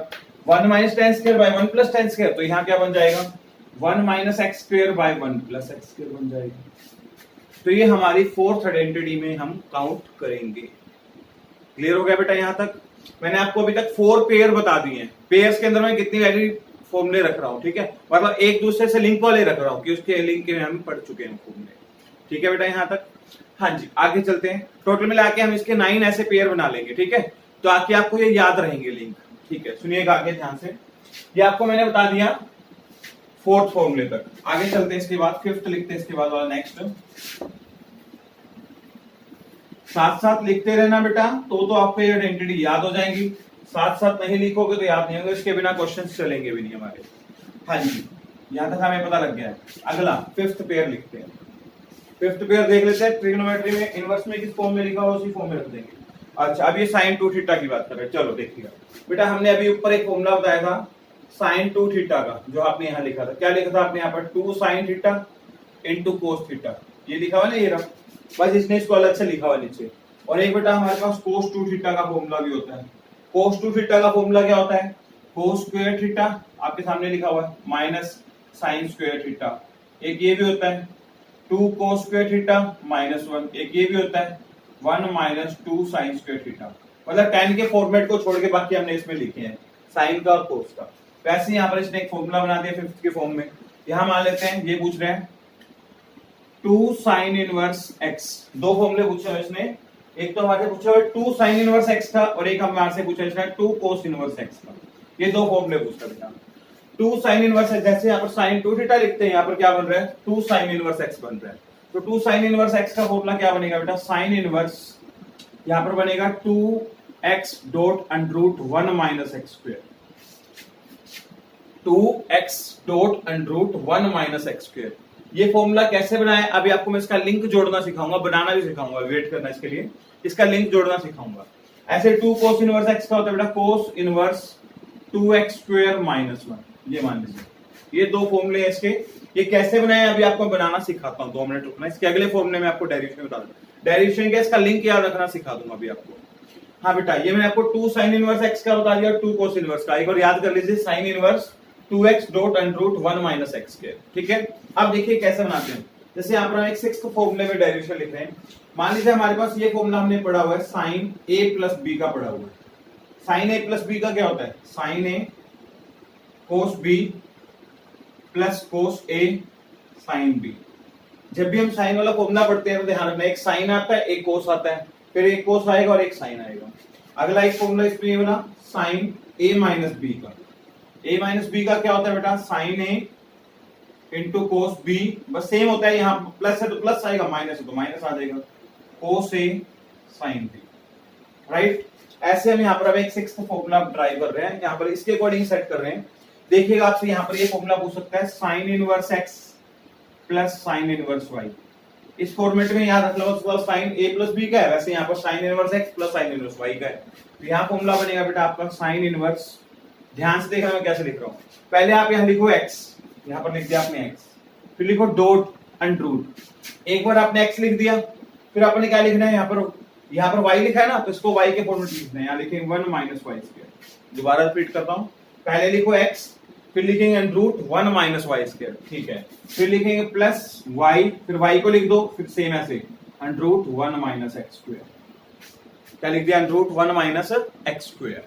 1 minus tan square by 1 plus tan square, तो यहाँ क्या बन जाएगा, 1 minus x square bye 1 plus x square बन जाएगा। तो ये हमारी फोर्थ आइडेंटिटी में हम काउंट करेंगे। क्लियर हो गया बेटा यहाँ तक। मैंने आपको अभी तक 4 पेयर बता दिए हैं, पेयर्स के अंदर मैं कितनी वैल्यू फॉर्मूले रख रहा हूँ, ठीक है, मतलब एक दूसरे से लिंक वाले रख रहा हूँ कि उसके लिंक के हम पढ़ चुके हैं फॉर्मूले, ठीक है बेटा यहाँ तक। हाँ जी, आगे चलते हैं। टोटल मिला के हम इसके 9 ऐसे पेयर बना लेंगे, ठीक है, तो आके आपको ये याद रहेंगे लिंक, ठीक है। सुनिएगा आगे ध्यान से, ये आपको मैंने बता दिया फोर्थ फॉर्मूले तक। आगे चलते हैं, इसके बाद फिफ्थ लिखते हैं, इसके बाद वाला नेक्स्ट। साथ साथ लिखते रहना बेटा, तो आपको ये आइडेंटिटी याद हो जाएंगी। साथ साथ नहीं लिखोगे तो याद नहीं होंगे, इसके बिना क्वेश्चंस चलेंगे भी नहीं हमारे। हाँ जी, यहां तक हमें पता लग गया है। अगला फिफ्थ पेयर लिखते हैं। फिफ्थ पेयर देख लेते हैं, ट्रिग्नोमेट्री में इनवर्स में किस फॉर्म में लिखा हो उसी फॉर्म में रख देंगे। अच्छा, अब ये साइन टू थीटा की बात कर रहे हैं, चलो देखिएगा बेटा, हमने अभी ऊपर एक फॉर्मूला बताया था साइन टू थीटा का, जो आपने यहाँ लिखा था। क्या लिखा था आपने यहाँ पर, two sine theta into cos theta, ये लिखा हुआ ना, ये रहा, बस इसने इसको अलग से लिखा हुआ नीचे। और एक बेटा हमारे पास कोस टू थीटा का फॉर्मूला भी होता है। कोस टू थीटा का फॉर्मूला क्या होता है, कोस स्क्वायर थीटा आपके सामने लिखा हुआ है माइनस साइन स्क्वायर थीटा, एक ये भी होता है 2 cos स्क्वायर थीटा -1, एक ये भी होता है 1 - 2 साइन स्क्वायर थीटा। मतलब 10 के फॉर्मेट को छोड़ के बाकी हमने इसमें लिखे हैं साइन का और कोस का। वैसे यहाँ पर इसने एक फॉर्मूला बना दिया 5th के फॉर्म में। यहाँ मान लेते हैं ये पूछ रहे हैं 2 साइन इनवर्स x, दो फॉर्मूले पूछे हैं इसने, एक तो हमारे पूछा हुआ 2 साइन इनवर्स x का और एक हमारे से पूछा है 2 cos इनवर्स x का। ये दो फॉर्मूले पूछा बेटा। 2 साइन इनवर्स x, जैसे यहाँ पर साइन 2 थीटा लिखते हैं, यहाँ पर क्या बन रहा है 2 साइन इनवर्स x बन रहा है। तो 2 साइन इनवर्स x का फॉर्मूला क्या बनेगा बेटा, साइन इनवर्स यहाँ पर बनेगा 2x dot under root 1 minus x square, 2x dot under root 1 minus x square. ये फॉर्मूला कैसे बनाए अभी आपको मैं इसका लिंक जोड़ना सिखाऊंगा, बनाना भी सिखाऊंगा, वेट करना इसके लिए, इसका लिंक जोड़ना सिखाऊंगा। ऐसे 2 cos इनवर्स x का होता है बेटा cos इनवर्स 2x स्क्वायर -1, ये मान लीजिए। ये दो फॉर्मूले हैं इसके, ये कैसे बनाए अभी आपको बनाना सिखाता हूँ, 2 मिनट रुकना। इसके अगले फॉर्मूले में आपको डेरिवेशन बता दूंगा, डेरिवेशन का इसका लिंक याद रखना सिखा दूंगा अभी आपको। हाँ बेटा, ये मैंने आपको 2 साइन इनवर्स x का बता दिया, 2 cos इनवर्स का। एक बार याद कर लीजिए, sine inverse 2x dot under root 1 minus x square. ठीक है, अब देखिए कैसे बनाते हैं। जैसे यहाँ पर हम एक 6th फॉर्मूले में डेरिवेशन लिख रहे हैं। मान लीजिए हमारे पास ये फॉर्मूला हमने पढ़ा हुआ है साइन a प्लस b का पढ़ा हुआ है। साइन a प्लस b का क्या होता है, sine a cos b plus cos a sine b। जब भी हम साइन वाला फॉर्मूला पढ़ते हैं तो ध्यान रखना, एक साइन आता है एक कोस आता है, फिर एक कोस आएगा और एक साइन आएगा। अगला एक फॉर्मूला इसमें ये बना साइन a माइनस b का। a माइनस b का क्या होता है बेटा, sine a into cos b, बस सेम होता है, यहाँ प्लस है तो प्लस आएगा, माइनस है तो माइनस आ जाएगा, कोस a साइन b। राइट, ऐसे हम यहाँ पर अब एक 6th फॉर्मूला ड्राइव कर रहे हैं, यहाँ पर इसके अकॉर्डिंग सेट कर रहे हैं। देखिएगा आपसे यहाँ पर ये फॉर्मूला पूछ सकता है sine inverse x plus sine inverse y। इस फॉर्मेट में याद रख लो साइन a प्लस b का है, वैसे यहाँ पर sign inverse x plus sine inverse y का है। तो यहाँ फॉर्मूला बनेगा बेटा आपका साइन इनवर्स, ध्यान से देखना मैं कैसे लिख रहा हूँ। पहले आप यहाँ लिखो x, यहाँ पर लिख दिया आपने x, फिर लिखो डॉट अंडर रूट। एक बार आपने x लिख दिया, फिर आपने क्या लिखना है, यहाँ पर y लिखा है ना, तो इसको y के फॉर्मेट लिखना है। यहाँ लिखेंगे 1 माइनस वाई स्क्वायर। दोबारा रिपीट करता हूँ, पहले लिखो x, फिर लिखेंगे under root 1 minus Y square. ठीक है, फिर लिखेंगे प्लस y, फिर y को लिख दो, फिर सेम ऐसे under root 1 minus x square. क्या लिख दिया, under root 1 minus x square.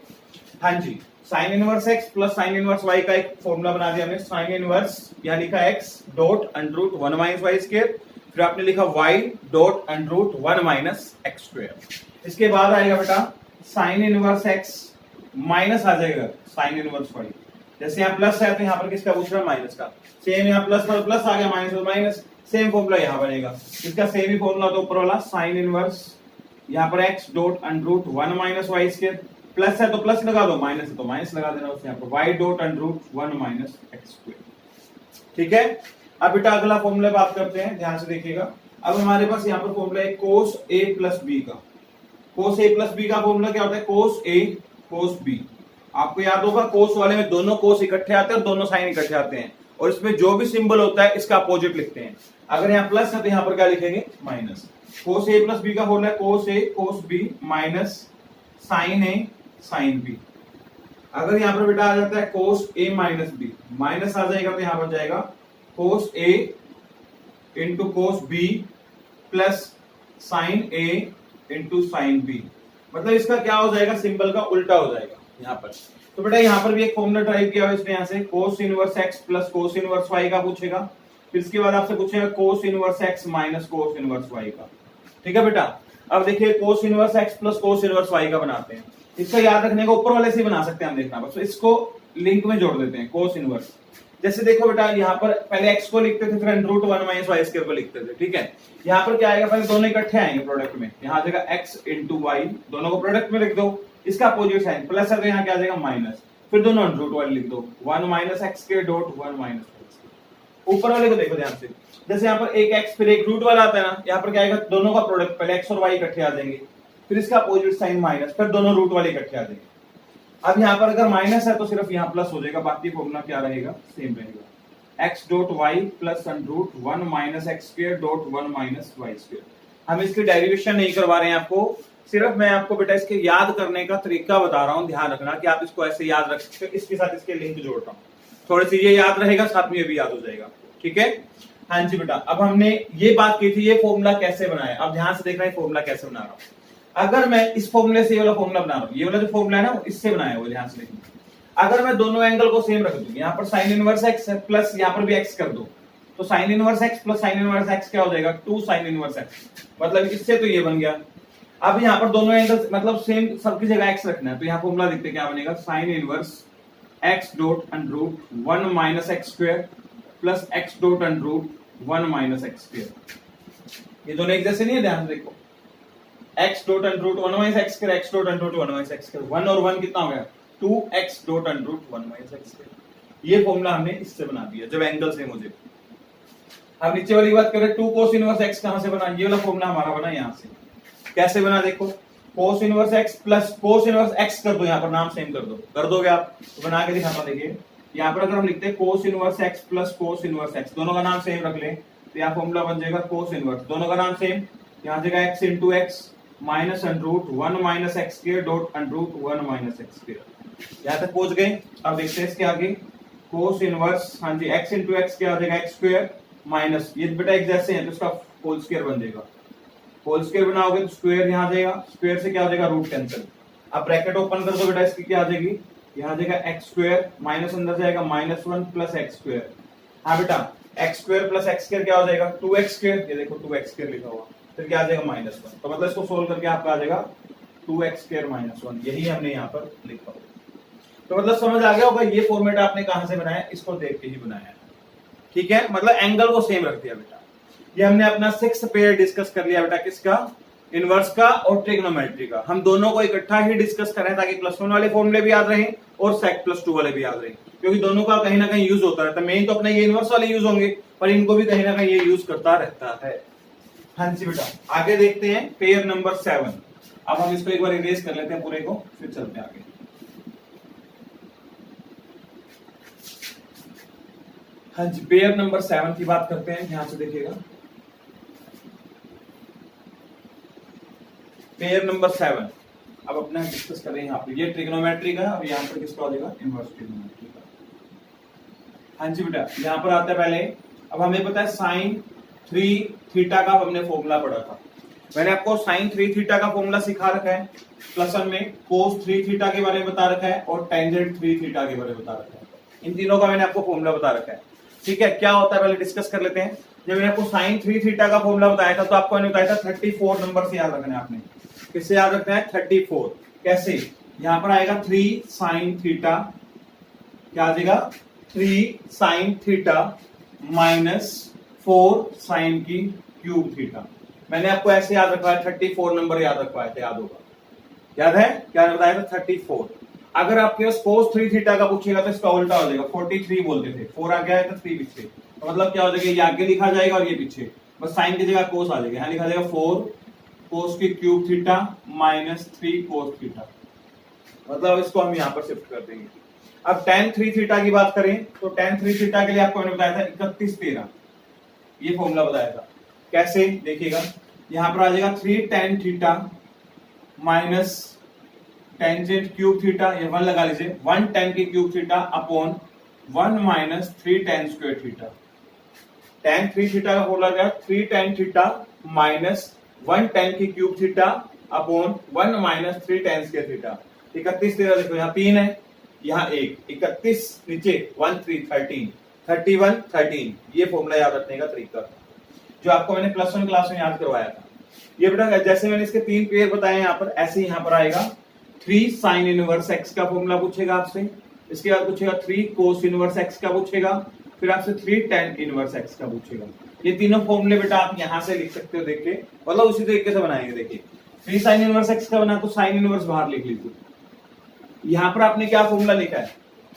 हाँ जी, sine inverse x plus sine inverse y का एक फॉर्मूला बना दिया हमने। साइन इनवर्स यहाँ लिखा x dot under root 1 minus Y square, फिर आपने लिखा y dot under root 1 minus x square. इसके बाद आएगा बेटा साइन इनवर्स x माइनस आ जाएगा साइन इनवर्स y। जैसे यहाँ प्लस है तो यहाँ पर किसका पूछ रहा है, माइनस का। सेम यहाँ प्लस पर प्लस आ गया, माइनस पर माइनस, सेम फॉर्मूला यहाँ बनेगा। इसका सेम ही फॉर्मूला तो ऊपर वाला साइन इनवर्स यहाँ पर x dot under root 1 minus Y square, plus है तो प्लस लगा दो, माइनस है तो माइनस लगा देना उससे, यहाँ पर y dot under root 1 minus x square. ठीक है, अब बेटा अगला फॉर्मूला बात करते हैं, ध्यान से देखिएगा। अब हमारे पास यहाँ पर फॉर्मूला है cos a प्लस b का। cos a प्लस b का फॉर्मूला क्या होता है, cos a cos b। आपको याद होगा cos वाले में दोनों cos इकट्ठे आते हैं और दोनों साइन इकट्ठे आते हैं, और इसमें जो भी सिंबल होता है इसका अपोजिट लिखते हैं। अगर यहाँ प्लस है तो यहाँ पर क्या लिखेंगे, minus. cos a plus b का फॉर्मूला है cos a cos b minus sine a sine b। अगर यहाँ पर बेटा आ जाता है cos a minus b, minus आ जाएगा तो यहाँ पर जाएगा cos a into cos b plus sine a into sine b। मतलब इसका क्या हो जाएगा, सिंबल का उल्टा हो जाएगा यहाँ पर। तो बेटा यहाँ पर भी एक फॉर्मूला ड्राइव किया हुआ है इसने, यहाँ से cos inverse x plus cos inverse y का पूछेगा, फिर इसके बाद आपसे पूछेगा cos inverse x minus cos inverse y का। ठीक है बेटा, अब देखिए cos inverse x plus cos inverse y का बनाते हैं। इसका याद रखने को ऊपर वाले से बना सकते हैं हम, देखना बस इसको लिंक में जोड़ देते हैं। cos इनवर्स, जैसे देखो बेटा यहाँ पर पहले x को लिखते थे, फिर under root 1 minus Y square को लिखते थे। ठीक है, यहाँ पर क्या आएगा, पहले दोनों इकट्ठे आएंगे प्रोडक्ट में, यहाँ आ जाएगा x इंटू वाई, दोनों को प्रोडक्ट में लिख दो, इसका अपोजिट साइन प्लस है तो यहाँ क्या आ जाएगा माइनस, फिर दोनों अंडर रूट वाले लिख दो, 1 minus x square dot 1 minus x. ऊपर वाले को देखो ध्यान से, जैसे यहाँ पर एक x फिर एक रूट वाला आता है ना, यहाँ पर क्या आएगा, दोनों का प्रोडक्ट, पहले x और y इकट्ठे आ जाएंगे, फिर इसका अपोजिट साइन माइनस, फिर दोनों रूट वाले इकट्ठे आ जाएंगे। अब यहाँ पर अगर माइनस है तो सिर्फ यहाँ प्लस हो जाएगा, बाकी फॉर्मूला क्या रहेगा, सेम रहेगा, x dot y plus under root 1 minus x square dot 1 minus Y square. हम इसकी डेरिवेशन नहीं करवा रहे हैं आपको, सिर्फ मैं आपको बेटा इसके याद करने का तरीका बता रहा हूँ। ध्यान रखना कि आप इसको ऐसे याद रख सकते, इसके साथ इसके लिंक जोड़ रहा हूँ। थोड़ी सी ये याद रहेगा, साथ में ये भी याद हो जाएगा। ठीक है, हाँ जी बेटा। अब हमने ये बात की थी, ये फॉर्मूला कैसे बनाया, अब ध्यान से देखना है फॉर्मूला कैसे बना रहा हूं। अगर मैं इस फॉर्मूले से ये वाला फॉर्मूला बना रहा हूं, ये वाला जो फॉर्मूला है ना इससे बनाया हुआ, ध्यान से देखना। अगर मैं दोनों एंगल को सेम रख दूं, यहाँ पर साइन इनवर्स एक्स प्लस यहाँ पर भी एक्स कर दो, तो sine inverse X plus sine inverse x क्या हो जाएगा, 2 साइन इनवर्स एक्स। मतलब इससे तो ये बन गया। अब यहाँ पर दोनों एंगल मतलब सेम, सबकी जगह एक्स रखना है, तो यहाँ फॉर्मूला देखते क्या बनेगा, sine inverse x dot under root 1 minus x square plus x dot under root 1 minus x square. ये दोनों एक जैसे नहीं है, ध्यान से देखो। X dot under root 1 minus x square, x dot under root 1 minus x square, 1 और 1 कितना हो गया, 2x dot under root 1 minus x square. ये फॉर्मूला हमने इससे बना दिया जब एंगल सेम हो जाए। अब नीचे वाली बात करें, 2 cos इनवर्स x कहां से बना, ये वाला फॉर्मूला हमारा बना यहां से। कैसे बना देखो, cos inverse x plus cos inverse x कर दो, यहां पर नाम सेम कर दोगे आप, तो बना के दिखाता हूं। देखिए यहां पर अगर हम लिखते हैं cos inverse x plus cos inverse x, दोनों का नाम सेम रख ले, तो यहां फॉर्मूला बन जाएगा cos इनवर्स, दोनों का नाम सेम, यहां जगह x into x minus under root 1 minus x square dot under root 1 minus x square. यहां तक पहुंच गए। अब देखते हैं इसके आगे, cos इनवर्स, हाँ जी, x इनटू x क्या हो जाएगा, x स्क्वायर माइनस, ये बेटा एक जैसे हैं तो इसका होल स्क्वायर बन जाएगा, होल स्क्वायर बनाओगे तो स्क्वायर यहाँ आ जाएगा, स्क्वायर से क्या हो जाएगा, रूट कैंसिल। अब ब्रैकेट ओपन कर दो बेटा, इसकी क्या आ जाएगी, यहाँ आ जाएगा एक्स स्क्वायर माइनस अंदर जाएगा -1 प्लस एक्स स्क्वायर। हाँ बेटा, x square plus x square क्या हो जाएगा, 2x स्क्वायर, ये देखो 2x स्क्वायर लिखा हुआ, फिर क्या आ जाएगा -1, तो मतलब इसको सोल्व करके आपका आ जाएगा 2x स्क्वायर -1, यही हमने यहाँ पर लिखा हुआ। तो मतलब समझ आ गया होगा ये फॉर्मेट आपने कहां से बनाया, इसको देख के ही बनाया है। ठीक है, मतलब एंगल को सेम रख दिया बेटा। ये हमने अपना 6th पेयर डिस्कस कर लिया बेटा, किसका, इनवर्स का और ट्रिग्नोमेट्री का। हम दोनों को इकट्ठा ही डिस्कस करें ताकि +1 वाले फॉर्मूले भी याद रहें और sec +2 वाले भी याद रहें, क्योंकि दोनों का कहीं ना कहीं यूज होता रहता है। मेन तो अपने ये इनवर्स वाले यूज होंगे, पर इनको भी कहीं ना कहीं ये यूज करता रहता है। हाँ जी बेटा, आगे देखते हैं पेयर नंबर 7। अब हम इसको एक बार इरेज कर लेते हैं पूरे को, फिर चलते हैं आगे। हाँ जी, पेयर नंबर 7 की बात करते हैं, ध्यान से देखिएगा। पेयर नंबर 7 अब अपना डिस्कस कर रहे हैं यहाँ पे, ये ट्रिग्नोमेट्री का, अब यहाँ पर किसका हो जाएगा, इनवर्स ट्रिग्नोमेट्री का। हाँ जी बेटा, यहाँ पर आता है पहले, अब हमें पता है साइन 3 थीटा का हमने फॉर्मूला पढ़ा था। मैंने आपको साइन 3 थीटा का फॉर्मूला सिखा रखा है, +1 में कोस 3 थीटा के बारे में बता रखा है और टेंजेंट 3 थीटा के बारे में बता रखा है। इन तीनों का मैंने आपको फॉर्मूला बता रखा है। ठीक है, क्या होता है पहले डिस्कस कर लेते हैं। जब मैंने आपको साइन 3 थीटा का फॉर्मूला बताया था, तो आपको मैंने बताया था 34 नंबर से याद रखना है आपने। किससे याद रखना है, 34। कैसे, यहाँ पर आएगा 3 साइन थीटा, क्या आ जाएगा, 3 साइन थीटा -4 साइन की क्यूब थीटा। मैंने आपको ऐसे याद रखवाया, 34 नंबर याद रखवाए थे, याद होगा, याद है क्या बताया था, 34। अगर आपके पास cos 3 थीटा का पूछेगा तो इसका उल्टा हो जाएगा, 43 बोलते थे, 4 आगे आया तो 3 पीछे, तो मतलब क्या हो जाएगा, ये आगे लिखा जाएगा और ये पीछे, बस साइन की जगह cos आ जाएगा, यहाँ लिखा जाएगा 4 cos की क्यूब थीटा -3 cos थीटा, मतलब इसको हम यहाँ पर शिफ्ट कर देंगे। अब tan 3 थीटा की बात करें तो tan 3 थीटा के लिए आपको मैंने बताया था 31-13, ये फॉर्मूला बताया था। कैसे देखिएगा, यहाँ पर आ जाएगा 3 tan theta minus tangent cube theta, ये 1 लगा लीजिए, 1 tan की cube theta upon 1 minus 3 tan square theta. tan 3 theta का फॉर्मूला क्या, 3 tan थीटा माइनस 1 tan की cube theta upon 1 minus 3 tan square theta. 31-13 देखो, यहाँ 3 है, यहाँ 1, 31 नीचे 1 3 13 31 13, ये फॉर्मूला याद रखने का तरीका जो आपको मैंने +1 क्लास में याद करवाया था। ये बेटा जैसे मैंने इसके 3 पेयर बताए यहाँ पर, ऐसे ही यहाँ पर आएगा 3 साइन इनवर्स x का फॉर्मूला पूछेगा आपसे, इसके बाद पूछेगा 3 कोस इनवर्स x का पूछेगा, फिर आपसे 3 tan इनवर्स x का पूछेगा। ये तीनों फॉर्मूले बेटा आप यहाँ से लिख सकते हो, देख के, मतलब उसी तरीके से बनाएंगे। देखिए 3 साइन इनवर्स x का बना तो साइन इनवर्स बाहर लिख लीजिए। यहाँ पर आपने क्या फॉर्मूला लिखा है,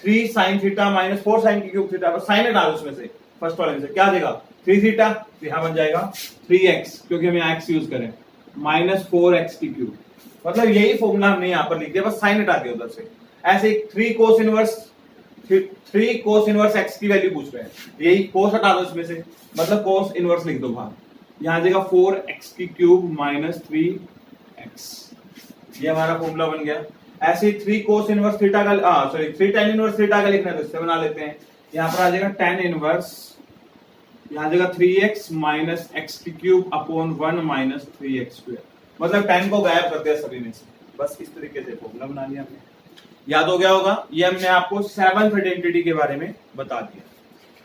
3 साइन थीटा माइनस 4 साइन की क्यूब थीटा, साइन हटा दो उसमें से, फर्स्ट वाले में से क्या आ जाएगा, 3 थीटा, यहाँ बन जाएगा 3x, क्योंकि हम यहाँ x यूज करें, -4x की क्यूब, मतलब यही फॉर्मूला हमने यहाँ पर लिख दिया, बस साइन हटा दिया उधर से। ऐसे 3 कोस इनवर्स x की वैल्यू पूछ रहे हैं, यही कोस हटा दो इसमें से, मतलब कोस इनवर्स लिख दो बाहर, यहाँ जाएगा 4x की क्यूब -3x, ये हमारा फॉर्मूला बन गया। ऐसे 3 कोस इनवर्स थीटा का 3 tan इनवर्स थीटा का लिखना है तो इससे बना लेते हैं, यहाँ पर आ जाएगा tan इनवर्स, यहाँ आ जाएगा 3x माइनस एक्स की cube upon 1 minus 3x square. मतलब tan को गायब कर दिया सभी में से, बस इस तरीके से फॉर्मूला बना लिया हमने। याद हो गया होगा, ये हमने आपको 7th आइडेंटिटी के बारे में बता दिया।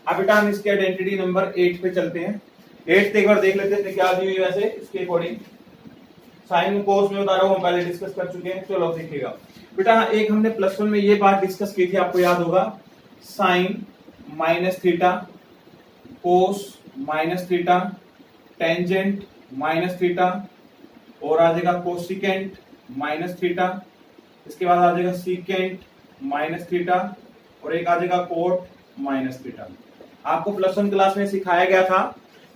अब बेटा हम इसके आइडेंटिटी नंबर 8 पे चलते हैं। 8 एक बार देख लेते हैं क्या दी हुई है वैसे इसके अकॉर्डिंग। साइन कोस में बता रहा हूँ, हम पहले डिस्कस कर चुके हैं। चलो देखिएगा बेटा, एक हमने +1 में ये बात डिस्कस की थी, आपको याद होगा, sine minus theta, cos minus theta, tangent minus theta, और आ जाएगा कोसिकेंट माइनस थीटा, इसके बाद आ जाएगा सीकेंट माइनस थीटा, और एक आ जाएगा कोट माइनस थीटा। आपको +1 क्लास में सिखाया गया था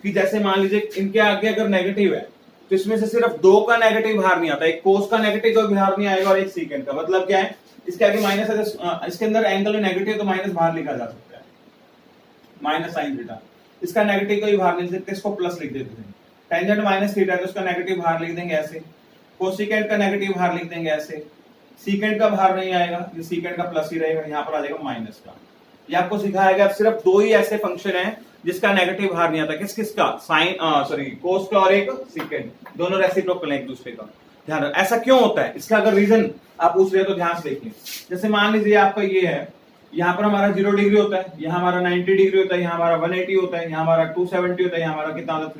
कि जैसे मान लीजिए इनके आगे अगर नेगेटिव है तो इसमें से सिर्फ 2 का नेगेटिव बाहर नहीं आता, एक कोस का नेगेटिव तो बाहर नहीं आएगा और एक सीकेंट का। मतलब क्या है, इसके आगे माइनस है, इसके अंदर एंगल में नेगेटिव तो माइनस बाहर लिखा जा सकता है, माइनस साइन थीटा। इसका नेगेटिव कोई बाहर नहीं सकते, इसको प्लस लिख देते हैं। टेंजेंट माइनस थीटा तो उसका नेगेटिव बाहर लिख देंगे ऐसे, कोसिकेंट का नेगेटिव बाहर लिख देंगे ऐसे, सीकेंट का बाहर नहीं आएगा, ये सीकेंट का प्लस ही रहेगा, यहाँ पर आ जाएगा माइनस का। ये आपको सिखाया गया, सिर्फ 2 ही ऐसे फंक्शन है जिसका नेगेटिव बाहर नहीं आता। किसका? साइन सॉरी कोस का और एक सीकेंट, दोनों रेसिप्रोकल हैं एक दूसरे का। ध्यान रखना, ऐसा क्यों होता है, इसका अगर रीजन आप पूछ रहे हो तो ध्यान से देखिए। जैसे मान लीजिए आपका ये है, यहाँ पर हमारा 0 डिग्री होता है, यहाँ हमारा 90 डिग्री होता है, यहाँ हमारा 180 होता है, यहाँ हमारा 270 होता है, यहाँ हमारा कितना होता है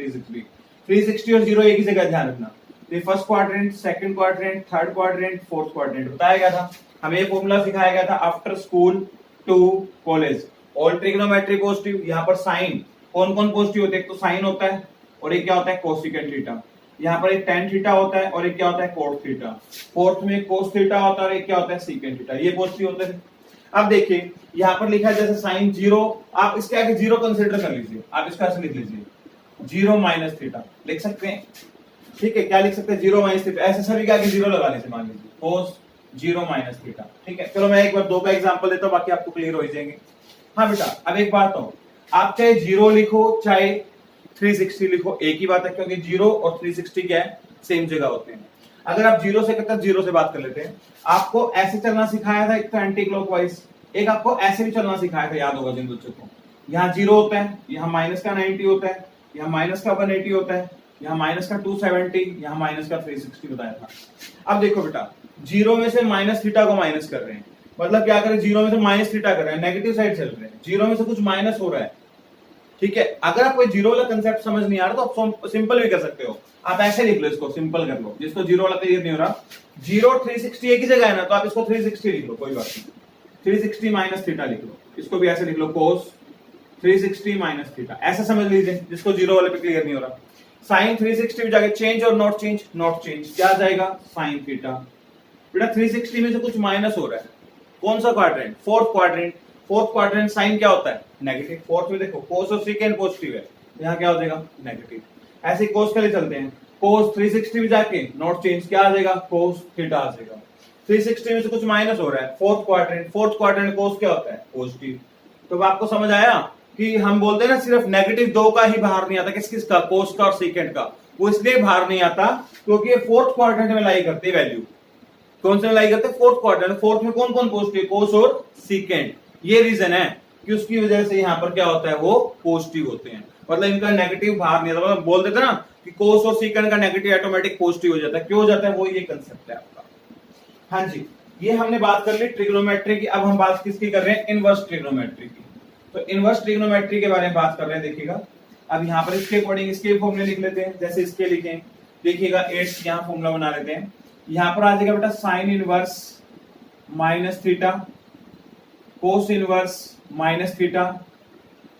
360 और 0 एक ही जगह। ध्यान रखना, ये first quadrant, second quadrant, third quadrant, fourth quadrant बताया गया था हमें। फॉर्मूला सिखाया गया था after school to college. All trigonometry positive, यहाँ पर साइन कौन कौन पॉजिटिव होते हैं, एक तो साइन होता है और एक क्या होता है कोसिकेंट थीटा। यहाँ पर एक टेन थीटा होता है और एक क्या होता है कोट थीटा। फोर्थ में कोस थीटा होता है और एक क्या होता है सीकेंट थीटा, ये पॉजिटिव होते हैं। अब देखिए यहाँ पर लिखा है जैसे साइन 0, आप इसके आगे 0 कंसिडर कर लीजिए, आप इसका ऐसे लिख लीजिए 0 माइनस थीटा लिख सकते हैं। ठीक है, क्या लिख सकते हैं 0 माइनस थीटा, ऐसे सभी के आगे 0 लगाने से मान लीजिए कोस 0 माइनस थीटा। ठीक है, चलो मैं एक बार 2 का एग्जांपल देता हूं, बाकी आपको क्लियर हो जाएंगे। हाँ बेटा, अब एक बात हो, आप चाहे 0 लिखो चाहे 360 लिखो एक ही बात है, क्योंकि 0 और 360 क्या है, सेम जगह होते हैं। अगर आप 0 से करते हैं 0 से बात कर लेते हैं। आपको ऐसे चलना सिखाया था, एक तो एंटी क्लॉकवाइज, एक आपको ऐसे भी चलना सिखाया था, याद होगा जिन बच्चों को। यहाँ 0 होता है, यहाँ माइनस का 90 होता है, यहाँ माइनस का 180 होता है, यहाँ माइनस का 270, यहाँ माइनस का 360 बताया था। अब देखो बेटा, 0 में से माइनस थीटा को माइनस कर रहे हैं, मतलब क्या करें, 0 में से माइनस थीटा कर रहे हैं, नेगेटिव साइड चल रहे हैं, 0 में से कुछ माइनस हो रहा है। ठीक है, अगर आपको 0 वाला कंसेप्ट समझ नहीं आ रहा तो आप सिंपल भी कर सकते हो, आप ऐसे लिख लो, इसको सिंपल कर लो, जिसको 0 वाला क्लियर नहीं हो रहा। 0 360 एक ही जगह है ना, तो आप इसको 360 लिख लो, कोई बात नहीं, 360 माइनस थीटा लिख लो, इसको भी ऐसे लिख लो कोस 360 माइनस थीटा, ऐसा समझ लीजिए जिसको 0 वाले पे क्लियर नहीं हो रहा। साइन 360 में जाके चेंज और नॉट चेंज, नॉट चेंज, क्या जाएगा साइन थीटा। बेटा 360 में से कुछ माइनस हो रहा है, कौन सा quadrant, fourth quadrant. Fourth quadrant sine क्या होता है, नेगेटिव। फोर्थ में देखो कोस और सेकेंड पॉजिटिव है, यहाँ क्या हो जाएगा नेगेटिव। ऐसे कोस के लिए चलते हैं, कोस 360 में जाके नॉट चेंज, क्या आ जाएगा कोस थीटा आ जाएगा। 360 में से कुछ माइनस हो रहा है, फोर्थ क्वाड्रेंट, फोर्थ क्वाड्रेंट कोस क्या होता है पॉजिटिव। तो आपको समझ आया कि हम बोलते हैं ना सिर्फ नेगेटिव 2 का ही बाहर नहीं आता, किस किस का, कोस का और सेकेंड का। वो इसलिए बाहर नहीं आता क्योंकि ये फोर्थ क्वाड्रेंट में लाई करते वैल्यू, कौन से में लाई करते, फोर्थ क्वाड्रेंट। फोर्थ में कौन कौन पॉजिटिव, कोस और सीकेंड। ये रीजन है कि उसकी वजह से यहाँ पर क्या होता है, वो पॉजिटिव होते हैं, मतलब इनका नेगेटिव बाहर नहीं आता। मतलब बोल देते ना कि कोस और सीकेंड का नेगेटिव ऑटोमेटिक पॉजिटिव हो जाता है, क्यों हो जाता है, वो ये कंसेप्ट है आपका। हाँ जी, ये हमने बात कर ली ट्रिग्नोमेट्री की। अब हम बात किसकी कर रहे हैं, इनवर्स ट्रिग्नोमेट्री की। तो इनवर्स ट्रिग्नोमेट्री के बारे में बात कर रहे हैं, देखिएगा। अब यहाँ पर इसके अकॉर्डिंग इसके फॉर्मूले लिख लेते हैं, जैसे इसके लिखे, देखिएगा 8 यहाँ फॉर्मूला बना लेते हैं। यहाँ पर आ जाएगा बेटा sine inverse minus theta, cos inverse minus theta,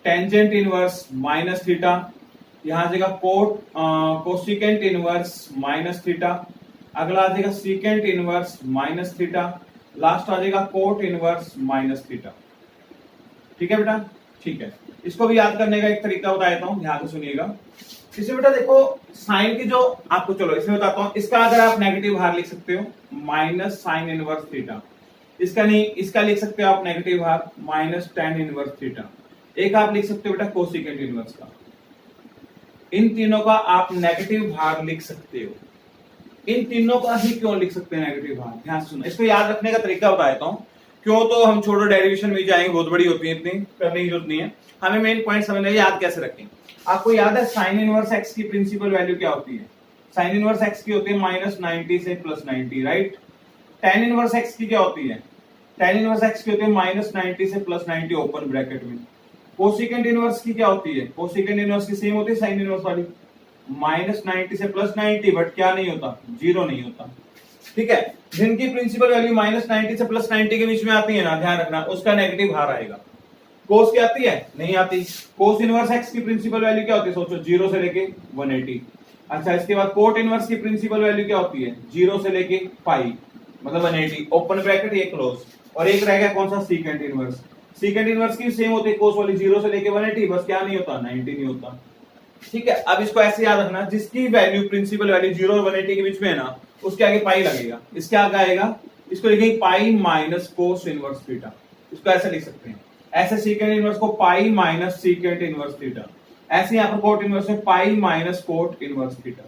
tangent inverse minus theta, यहाँ आ जाएगा कोसिकेंट इनवर्स माइनस थीटा, अगला आ जाएगा secant inverse minus theta, last आ जाएगा कोट इनवर्स माइनस थीटा। ठीक है बेटा, ठीक है। इसको भी याद करने का एक तरीका बता देता हूँ, ध्यान से सुनिएगा। इसमें बेटा देखो साइन की जो आपको, चलो इसमें बताता हूँ, इसका अगर आप नेगेटिव बाहर लिख सकते हो माइनस साइन इनवर्स थीटा, इसका नहीं, इसका लिख सकते हो आप नेगेटिव बाहर माइनस टेन इनवर्स थीटा, एक आप लिख सकते हो बेटा कोसिकेंट इनवर्स का। इन तीनों का आप नेगेटिव भार लिख सकते हो। इन तीनों का ही क्यों लिख सकते हैं नेगेटिव भार, ध्यान सुनो, इसको याद रखने का तरीका बता देता हूँ। क्यों तो हम छोड़ो, डेरिवेशन में जाएंगे, बहुत बड़ी होती है, इतनी करने की जरूरत नहीं है। हमें मेन पॉइंट समझना है, याद कैसे रखें। आपको याद है साइन इनवर्स एक्स की प्रिंसिपल वैल्यू क्या होती है? साइन इनवर्स एक्स की होती है -90 से +90, राइट। टेन इनवर्स एक्स की क्या होती है? टेन इनवर्स एक्स की होती है -90 से +90 ओपन ब्रैकेट में। कोसिकेंट इनवर्स की क्या होती है? कोसिकेंट इनवर्स की सेम होती है साइन इनवर्स वाली, -90 से +90, बट क्या नहीं होता? 0 नहीं होता, ठीक है। जिनकी प्रिंसिपल वैल्यू -90 से +90 के बीच में आती है ना, ध्यान रखना, उसका नेगेटिव बाहर आएगा। कोस क्या आती है? नहीं आती। कोस इनवर्स एक्स की प्रिंसिपल वैल्यू क्या होती है? सोचो, 0 से लेके 180। अच्छा, इसके बाद कोट इनवर्स की प्रिंसिपल वैल्यू क्या होती है? 0 से लेके पाई, मतलब 180 ओपन ब्रैकेट, ये क्लोज। और एक रह गया कौन सा? Secant inverse. सीकेंट इनवर्स की सेम होती है कोस वाली, 0 से लेके 180, बस क्या नहीं होता? 90 नहीं होता, ठीक है। अब इसको ऐसे याद रखना, जिसकी वैल्यू प्रिंसिपल वैल्यू 0 और 180 के बीच में है ना, उसके आगे पाई लगेगा। इसके आगे आएगा, इसको लिखेंगे pi minus cos inverse theta. इसको ऐसे लिख सकते हैं, ऐसे सीकेंट इनवर्स को pi minus secant inverse theta, ऐसे यहाँ पर कोट इनवर्स में pi minus cot inverse theta.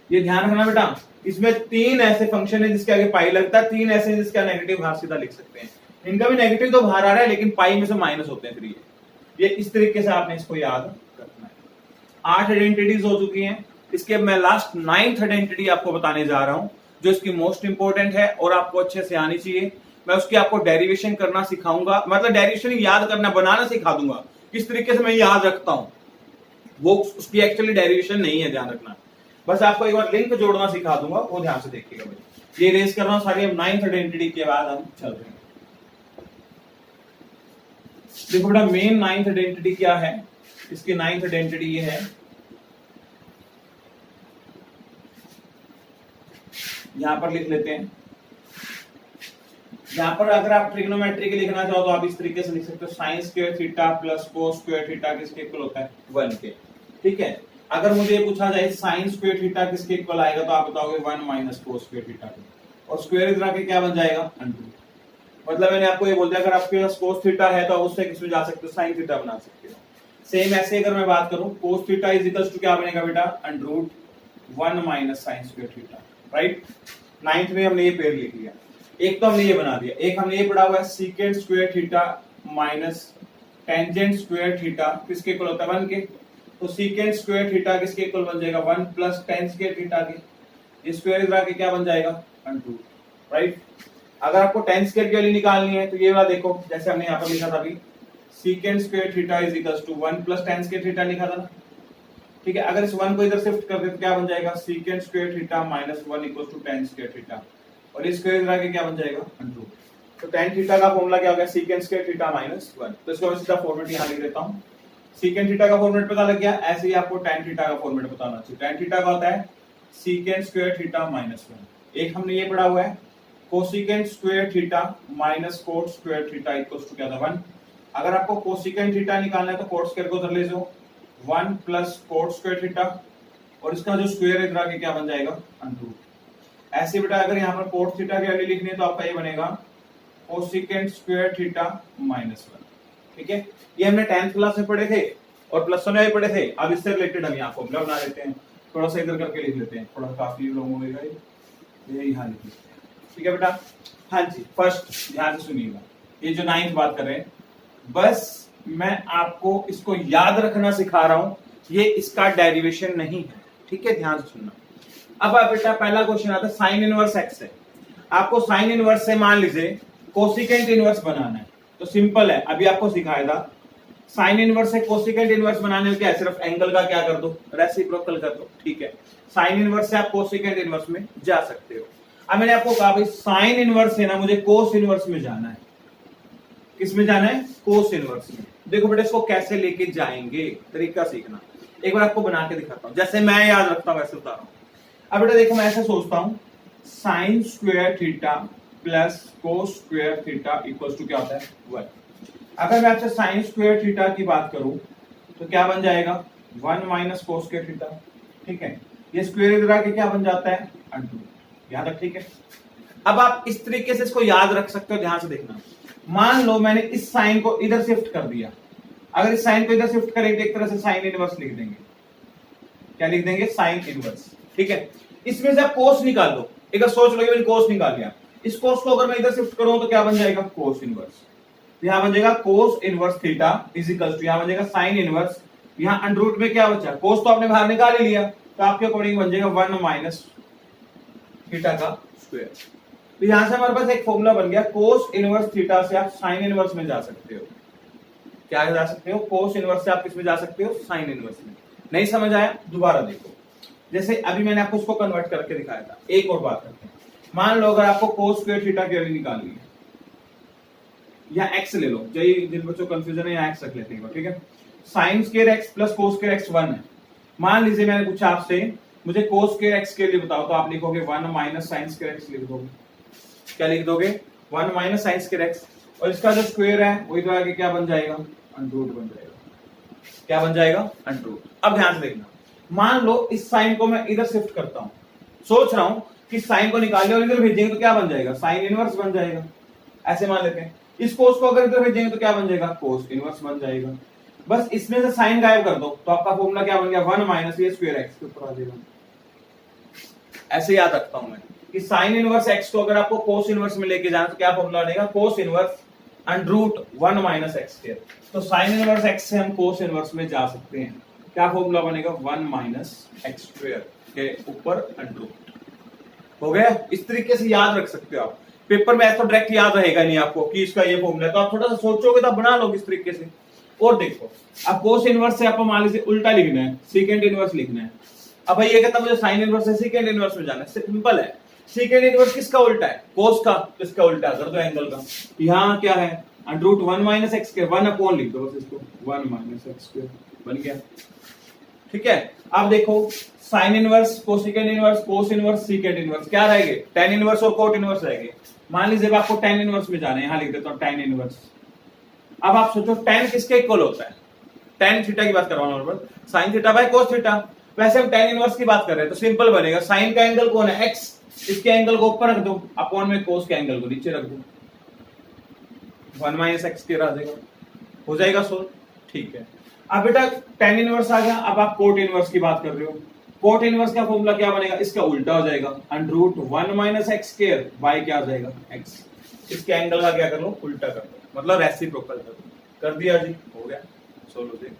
ये ध्यान रखना बेटा, इसमें 3 ऐसे फंक्शन है जिसके आगे पाई लगता है, 3 ऐसे जिसका नेगेटिव बाहर सीधा लिख सकते हैं। इनका भी नेगेटिव तो बाहर आ रहा है, लेकिन पाई में से माइनस होते हैं, फिर ये इस तरीके से आपने इसको याद रखना है। 8 आइडेंटिटीज हो चुकी हैं। इसके अब मैं लास्ट 9th आइडेंटिटी आपको बताने जा रहा हूं, जो इसकी मोस्ट इंपोर्टेंट है और आपको अच्छे से आनी चाहिए। मैं उसकी आपको डेरिवेशन करना सिखाऊंगा, मतलब डेरिवेशन याद करना, बनाना सिखा दूंगा, किस तरीके से मैं याद रखता हूं। वो उसकी एक्चुअली डेरिवेशन नहीं है, ध्यान रखना। बस आपको एक बार लिंक जोड़ना सिखा दूंगा, वो ध्यान से देखिएगा भाई। ये रेस कर रहा हूं सारी, अब 9th आइडेंटिटी के बाद हम चल रहे हैं। देखो बेटा, मेन 9th आइडेंटिटी क्या है? इसकी 9th आइडेंटिटी ये है, यहां पर लिख लेते हैं। यहां पर अगर आप ट्रिग्नोमेट्री के लिखना चाहो तो आप इस तरीके से लिख सकते हो, sign square theta plus cos square theta किसके इक्वल होता है? 1 के, ठीक है। अगर मुझे पूछा जाए साइन स्क्वायर थीटा किसके इक्वल आएगा, तो आप बताओगे 1 माइनस कोस स्क्वायर थीटा, और स्क्वायर इधर आके क्या बन जाएगा? अंडर। मतलब मैंने आपको ये बोल दिया, अगर आपके पास कोस थीटा है तो आप उससे किसमें जा सकते हो? साइन थीटा बना सकते हो। सेम ऐसे अगर मैं बात करूं, cos theta is equal to क्या बनेगा बेटा? Under root 1 minus sine square theta, right. 9th में हमने ये पेयर लिख लिया। एक तो हमने ये बना दिया, एक हमने ये पढ़ा हुआ है secant square theta minus tangent square theta किसके इक्वल होता है? 1 के। तो सीकेंट स्क्वायर थीटा किसके इक्वल बन जाएगा? 1 प्लस टेन स्क्वायर थीटा के। ये स्क्वायर इधर आके क्या बन जाएगा? Under root, right. अगर आपको टेन स्क्वायर की वैल्यू निकालनी है तो ये वाला देखो, जैसे हमने यहाँ पर लिखा था अभी, secant square theta is equal to 1 plus tan square theta लिखा था ना, ठीक है। अगर इस 1 को इधर शिफ्ट कर दे तो क्या बन जाएगा? Secant square theta minus 1 equal to tan square theta, और इस स्क्वायर इधर आके क्या बन जाएगा? Under root. तो टेन थीटा का फॉर्मूला क्या हो गया? Secant square theta minus 1। तो इसको मैं सीधा फॉर्मेट यहाँ लिख देता हूँ। सीकेंट थीटा का फॉर्मेट पता लग गया, ऐसे ही आपको टेन थीटा का फॉर्मेट बताना चाहिए। टेन थीटा का होता है सीकेंट स्क्वायर थीटा माइनस 1। एक हमने ये पढ़ा हुआ है cosecant square theta minus cot square theta equal to क्या था? 1। अगर आपको कोसिकेंट थीटा निकालना है तो कोट स्क्वायर को उधर ले जाओ, 1 प्लस कोट स्क्वायर थीटा, और इसका जो स्क्वायर है इधर आके क्या बन जाएगा? Under root. ऐसे बेटा अगर यहाँ पर कोट थीटा की वैल्यू लिखनी है तो आपका ये बनेगा कोसिकेंट स्क्वायर थीटा माइनस 1, ठीक है। ये हमने 10th क्लास में पढ़े थे और +1 में भी पढ़े थे। अब इससे रिलेटेड हम यहाँ फॉर्मूला बना लेते हैं, थोड़ा सा इधर करके लिख लेते हैं, थोड़ा काफी लोगों में ये यहाँ लिख लेते हैं, ठीक है बेटा। हाँ जी, फर्स्ट ध्यान से सुनिएगा, ये जो 9th बात कर रहे हैं, बस मैं आपको इसको याद रखना सिखा रहा हूं, ये इसका डेरिवेशन नहीं है, ठीक है, ध्यान से सुनना। अब आप बेटा पहला क्वेश्चन आता है साइन इनवर्स एक्स है, आपको साइन इनवर्स से मान लीजिए कोसिकेंट इनवर्स बनाना है, तो सिंपल है, अभी आपको सिखाया था। साइन इनवर्स से कोसिकेंट इनवर्स बनाने में क्या है? सिर्फ एंगल का क्या कर दो? रेसिप्रोकल कर दो, ठीक है। साइन इनवर्स से आप कोसिकेंट इनवर्स में जा सकते हो। अब मैंने आपको कहा भाई साइन इनवर्स से ना मुझे कोस इनवर्स में जाना है। किस में जाना है? कोस इनवर्स में। देखो बेटा इसको कैसे लेके जाएंगे, तरीका सीखना। एक बार आपको बना के दिखाता हूं, जैसे मैं याद रखता हूं वैसे बता रहा हूं। अब बेटा देखो, मैं ऐसे सोचता हूं, sine square theta plus cos square theta equal to क्या होता है? 1। अगर मैं आपसे साइन स्क्वायर थीटा की बात करूं तो क्या बन जाएगा? 1 माइनस कोस स्क्वायर थीटा, ठीक है। ये स्क्वायर इधर आके क्या बन जाता है? अंडर। याद रख, ठीक है। अब आप इस तरीके से इसको याद रख सकते हो, ध्यान से देखना। मान लो मैंने इस साइन को इधर शिफ्ट कर दिया, अगर इस साइन को इधर शिफ्ट करेंगे एक तरह से साइन इनवर्स लिख देंगे। क्या लिख देंगे? साइन इनवर्स, ठीक है। इसमें से आप कोस निकाल लो, एक बार सोच लो कि मैंने कोस निकाल लिया, इस कोस को अगर मैं इधर शिफ्ट करूं तो क्या बन जाएगा, कोस इनवर्स। यहां बन जाएगा cos inverse theta is equal to, यहां बन जाएगा साइन इनवर्स, यहां अंडर रूट में क्या बचा, कोस तो आपने बाहर निकाल ही लिया, तो आपके अकॉर्डिंग बन जाएगा 1 माइनस थीटा का स्क्वायर। तो यहां से हमारे पास एक फॉर्मूला बन गया, कोस इनवर्स थीटा से आप साइन इनवर्स में जा सकते हो। क्या जा सकते हो, कोस इनवर्स से आप किस में जा सकते हो, साइन इनवर्स में। नहीं समझ आया, दोबारा देखो। जैसे अभी मैंने आपको उसको कन्वर्ट करके दिखाया था। एक और बात करते हैं, मान लो अगर आपको कोस स्क्वायर थीटा की वैल्यू निकालनी है, या एक्स ले लो, जिन बच्चों को कंफ्यूजन है या एक्स रख लेते हैं, ठीक है। Sine square x plus cos square x 1 है। मान लीजिए मैंने पूछा आपसे मुझे कोस स्क्वायर एक्स के लिए बताओ, तो आप लिखोगे 1 माइनस साइन स्क्वायर एक्स लिख दोगे। क्या लिख दोगे, 1 माइनस साइन स्क्वायर एक्स, और इसका जो स्क्वायर है वो इधर आके क्या बन जाएगा, अंडर रूट बन जाएगा। क्या बन जाएगा, अंडर रूट। अब ध्यान से देखना, मान लो इस साइन को मैं इधर शिफ्ट करता हूं, सोच रहा हूं कि साइन को निकाल लिया और इधर भेजेंगे तो क्या बन जाएगा, साइन इनवर्स बन जाएगा। ऐसे मान लेते हैं, इस कोस को अगर इधर भेजेंगे तो क्या बन जाएगा, कोस इनवर्स बन जाएगा। बस इसमें से साइन गायब कर दो तो आपका फॉर्मूला क्या बन गया, 1 माइनस ये स्क्वायर एक्स के ऊपर आ जाएगा। ऐसे याद रखता हूं मैं कि साइन इनवर्स एक्स को अगर आपको कोस इनवर्स में लेके जाना तो क्या फॉर्मूला बनेगा, cos inverse under root 1 minus x square. तो साइन इनवर्स एक्स से हम कोस इनवर्स में जा सकते हैं। क्या फॉर्मूला बनेगा, 1 माइनस एक्स स्क्वायर के ऊपर अंडर रूट। हो गया, इस तरीके से याद रख सकते हो आप। पेपर में ऐसा डायरेक्ट याद रहेगा नहीं आपको कि इसका ये फॉर्मूला, तो आप थोड़ा सा सोचोगे तो आप बना लोगे इस तरीके से। और देखो, अब कोस इनवर्स से आपको मान लीजिए उल्टा लिखना है, सीकेंड इनवर्स लिखना है। अब भाई ये कहता मुझे साइन इनवर्स से सीकेंड इनवर्स में जाना है, सिंपल है। सीकेंड इनवर्स किसका उल्टा है, कोस का, किसका उल्टा कर दो, एंगल का। यहाँ क्या है, under root 1 minus x square, 1 upon लिख दो बस इसको, 1 माइनस एक्स स्क्वायर बन गया। ठीक है, अब देखो sine inverse, cosecant inverse, cos inverse, सीकेंड inverse, क्या रहेंगे, टेन इनवर्स और कोट इनवर्स रहेंगे। मान लीजिए आपको टेन इनवर्स में जाना है, यहां लिख देता हूं टेन इनवर्स। अब आप सोचो टेन किसके इक्वल होता है, टेन थीटा की बात कर रहा हूं, sine theta by cos theta. वैसे हम टेन इनवर्स की बात कर रहे हैं तो सिंपल बनेगा, साइन का एंगल कौन है, एक्स, इसके एंगल को ऊपर रख दो, अपॉन में कोस के एंगल को नीचे रख दो, 1 माइनस एक्स स्क्वायर आ जाएगा। हो जाएगा सोल्व, ठीक है। अब बेटा टेन इनवर्स आ गया, अब आप कोट इनवर्स की बात कर रहे हो। कोट इनवर्स का फॉर्मूला क्या बनेगा, इसका उल्टा हो जाएगा, under root 1 minus x square by क्या आ जाएगा, एक्स। इसके एंगल का क्या कर लो, उल्टा कर दो, मतलब रेसिप्रोकल कर दो। कर दिया जी, हो गया, सोल्व हो जाएगा।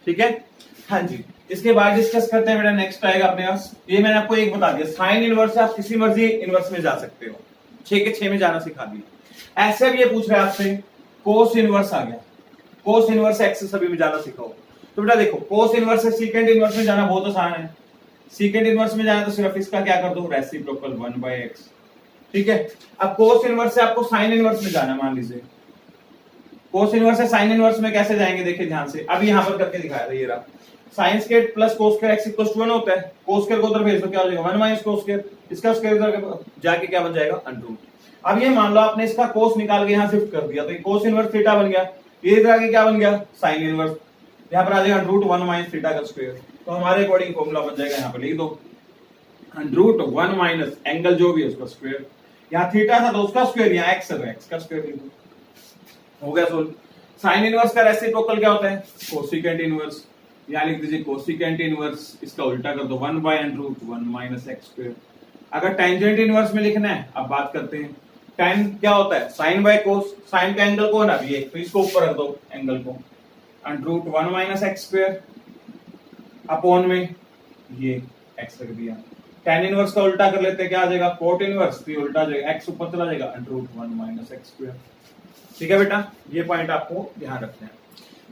ठीक है, हाँ जी। इसके बाद डिस्कस करते हैं बेटा, नेक्स्ट आएगा अपने पास, ये मैंने आपको एक बता दिया, साइन इनवर्स से आप किसी मर्जी इनवर्स में जा सकते हो, 6 के 6 में जाना सिखा दिया। ऐसे भी ये पूछ रहे हैं आपसे, कोस इनवर्स आ गया, कोस इनवर्स एक्स से सभी में जाना सिखाओ। तो बेटा देखो, कोस इनवर्स से सीकेंड इनवर्स में जाना बहुत आसान है। सीकेंड इनवर्स में जाना तो सिर्फ इसका क्या कर दो, रेसिप्रोकल 1/x। ठीक है, अब कोस इनवर्स से आपको साइन इनवर्स में जाना, मान लीजिए कोस इनवर्स से साइन इनवर्स में कैसे जाएंगे, देखिए ध्यान से, अभी यहां पर करके दिखाया था, ये रहा, sine square plus cos square x equal to 1 होता है, कोस स्क्वायर को उधर भेज दो, क्या हो जाएगा, 1 माइनस कोस स्क्वायर, इसका स्क्वायर इधर जाके क्या बन जाएगा, अंडर रूट। अब ये मान लो आपने इसका कोस निकाल के यहां शिफ्ट कर दिया, तो ये कोस इनवर्स थीटा बन गया, ये इधर आके क्या बन गया, साइन इनवर्स, यहां पर आ जाएगा अंडर रूट 1 माइनस थीटा का स्क्वायर। तो हमारे अकॉर्डिंग फॉर्मूला बन जाएगा, यहां पर लिख दो अंडर रूट 1 माइनस एंगल जो भी है उसका स्क्वायर, यहां थीटा था तो उसका स्क्वायर, यहां एक्स है एक्स का स्क्वायर लिख दो। हो गया सोल्व। साइन इनवर्स का रेसिप्रोकल क्या होता है, कोसेकेंट इनवर्स, यहां लिख दीजिए कोसेकेंट इनवर्स, इसका उल्टा कर दो, 1 by under root 1 minus x square. अगर टेंजेंट इनवर्स में लिखना है, अब बात करते हैं, tan क्या होता है, साइन बाय कोस, साइन का एंगल कौन है, ये, तो इसको ऊपर रख दो एंगल को, under root 1 minus x square upon में ये x रख दिया। tan इनवर्स का उल्टा कर लेते हैं, क्या आ जाएगा, कोट इनवर्स, तो ये उल्टा जाएगा, x ऊपर चला जाएगा, under root 1 minus x square. ठीक है बेटा, ये पॉइंट आपको ध्यान रखना है।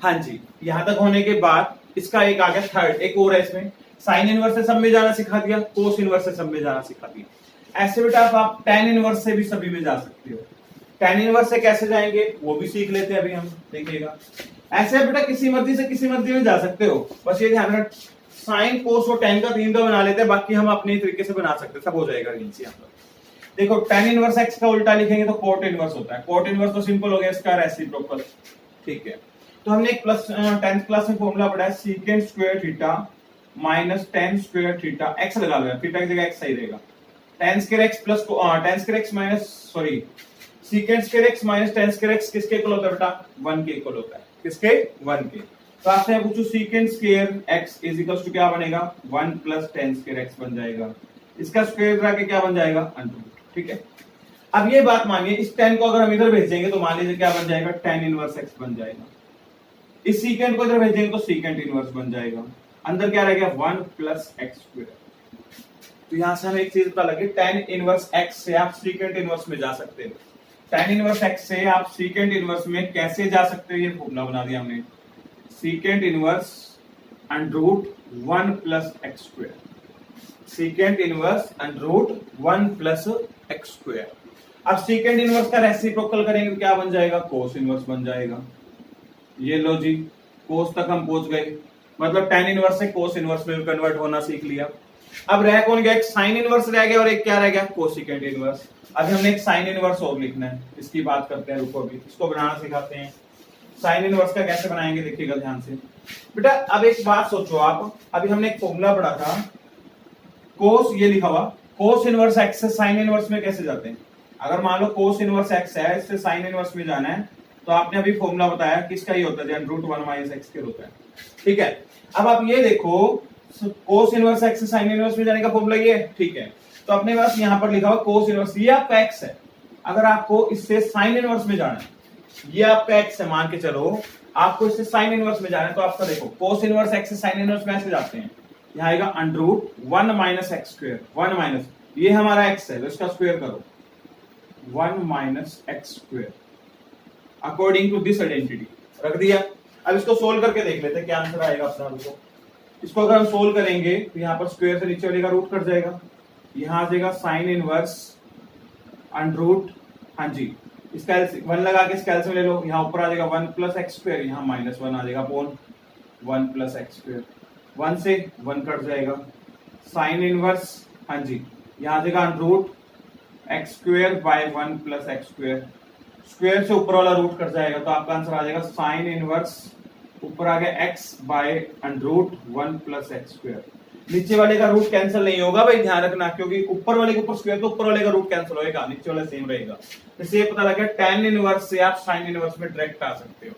हाँ जी, यहां तक होने के बाद इसका एक आ गया थर्ड, एक और है इसमें, साइन इनवर्स से सब में जाना सिखा दिया, कोस इनवर्स से सब में जाना सिखा दिया। ऐसे बेटा आप tan इनवर्स से भी सभी में जा सकते हो। tan इनवर्स से कैसे जाएंगे वो भी सीख लेते हैं अभी हम, देखिएगा। ऐसे बेटा किसी मर्जी से किसी मर्जी में जा सकते हो, बस ये ध्यान रख, साइन कोस और tan का 3 का बना लेते हैं, बाकी हम अपने तरीके से बना सकते हैं, सब हो जाएगा नीचे यहाँ पर। देखो tan इनवर्स x का उल्टा लिखेंगे तो कोट इनवर्स होता है, कोट इनवर्स तो सिंपल हो गया, इसका रेसिप्रोकल। ठीक है, तो हमने एक प्लस 10th क्लास में फॉर्मूला पढ़ा है, secant square theta minus tan square theta, x लगा लो, थीटा की जगह x सही रहेगा, tan square x plus tan square x minus sorry secant square x minus tan square x किसके इक्वल होता है बेटा, 1 के इक्वल होता है, किसके, 1 के। तो आपसे मैं पूछूं secant square x is equal to क्या बनेगा, 1 प्लस tan स्क्वायर x बन जाएगा, इसका स्क्वायर रख के क्या बन जाएगा, अंडर रूट। ठीक है, अब ये बात मानिए, इस tan को अगर हम इधर भेजेंगे तो मान लीजिए क्या बन जाएगा, tan इनवर्स x बन जाएगा। इस सीकेंट को इधर भेजेंगे तो सीकेंट इनवर्स बन जाएगा। अंदर क्या रह गया, 1 प्लस एक्स स्क्वायर। तो यहां से हमें एक चीज पता लगी, tan इनवर्स x से आप सीकेंट इनवर्स में जा सकते हो। tan इनवर्स x से आप सीकेंट इनवर्स में कैसे जा सकते हो, ये फॉर्मूला बना दिया हमने, secant inverse √1 plus x square. Secant inverse √1 plus x square. अब सीकेंट इनवर्स का रेसिप्रोकल करेंगे तो क्या बन जाएगा, कोस इनवर्स बन जाएगा। ये लो जी, कोस तक हम पहुंच गए, मतलब tan इनवर्स से कोस इनवर्स में कन्वर्ट होना सीख लिया। अब रह कौन गया, एक साइन इनवर्स रह गया और एक क्या रह गया, कोसिकेंट इनवर्स। अभी हमने एक साइन इनवर्स और लिखना है, इसकी बात करते हैं, रुको अभी इसको बनाना सिखाते हैं। साइन इनवर्स का कैसे बनाएंगे देखिएगा ध्यान से बेटा। अब एक बात सोचो आप, अभी हमने एक फॉर्मूला पढ़ा था, कोस, ये लिखा हुआ कोस इनवर्स एक्स से साइन इनवर्स में कैसे जाते हैं। अगर मान लो कोस इनवर्स एक्स है, इससे साइन इनवर्स में जाना है, तो आपने अभी फॉर्मूला बताया किसका ही होता है, √1 माइनस एक्स के होता है, ठीक है। अब आप ये देखो, कोस इनवर्स एक्स से साइन इनवर्स में जाने का फॉर्मूला ये है, ठीक है। तो अपने पास यहाँ पर लिखा हुआ कोस इनवर्स, ये आपका एक्स है। अगर आपको इससे साइन इनवर्स में जाना है, ये आपका एक्स है, मान के चलो आपको इससे साइन इनवर्स में जाना है, तो आपका देखो कोस इनवर्स एक्स से साइन इनवर्स में ऐसे जाते हैं, यहाँ आएगा √1 माइनस एक्स स्क्वायर, 1 माइनस, ये हमारा एक्स है तो इसका स्क्वायर करो, 1 minus x square according to this identity, रख दिया। अब इसको सोल्व करके देख लेते हैं क्या आंसर आएगा अपना। रुको, इसको अगर हम सोल्व करेंगे तो यहाँ पर स्क्वायर से नीचे वाले का रूट कट जाएगा, यहाँ आ जाएगा साइन इनवर्स √, हाँ जी, इसका 1 लगा के इसका एलसीएम ले लो, यहाँ ऊपर आ जाएगा 1 प्लस एक्स स्क्वायर, यहाँ -1 आ जाएगा अपॉन 1 प्लस एक्स स्क्वायर, 1 से 1 कट जाएगा, साइन इनवर्स, हाँ जी, यहाँ आ जाएगा √x square by 1 plus x square, square से ऊपर वाला रूट कट जाएगा, तो आपका आंसर आ जाएगा साइन इनवर्स, ऊपर आ गया x by √1 plus x square. नीचे वाले का रूट कैंसिल नहीं होगा भाई, ध्यान रखना, क्योंकि ऊपर वाले के ऊपर स्क्वायर तो ऊपर वाले का रूट कैंसिल होएगा, नीचे वाला सेम रहेगा। इससे पता लगा tan इनवर्स से आप साइन इनवर्स में डायरेक्ट आ सकते हो।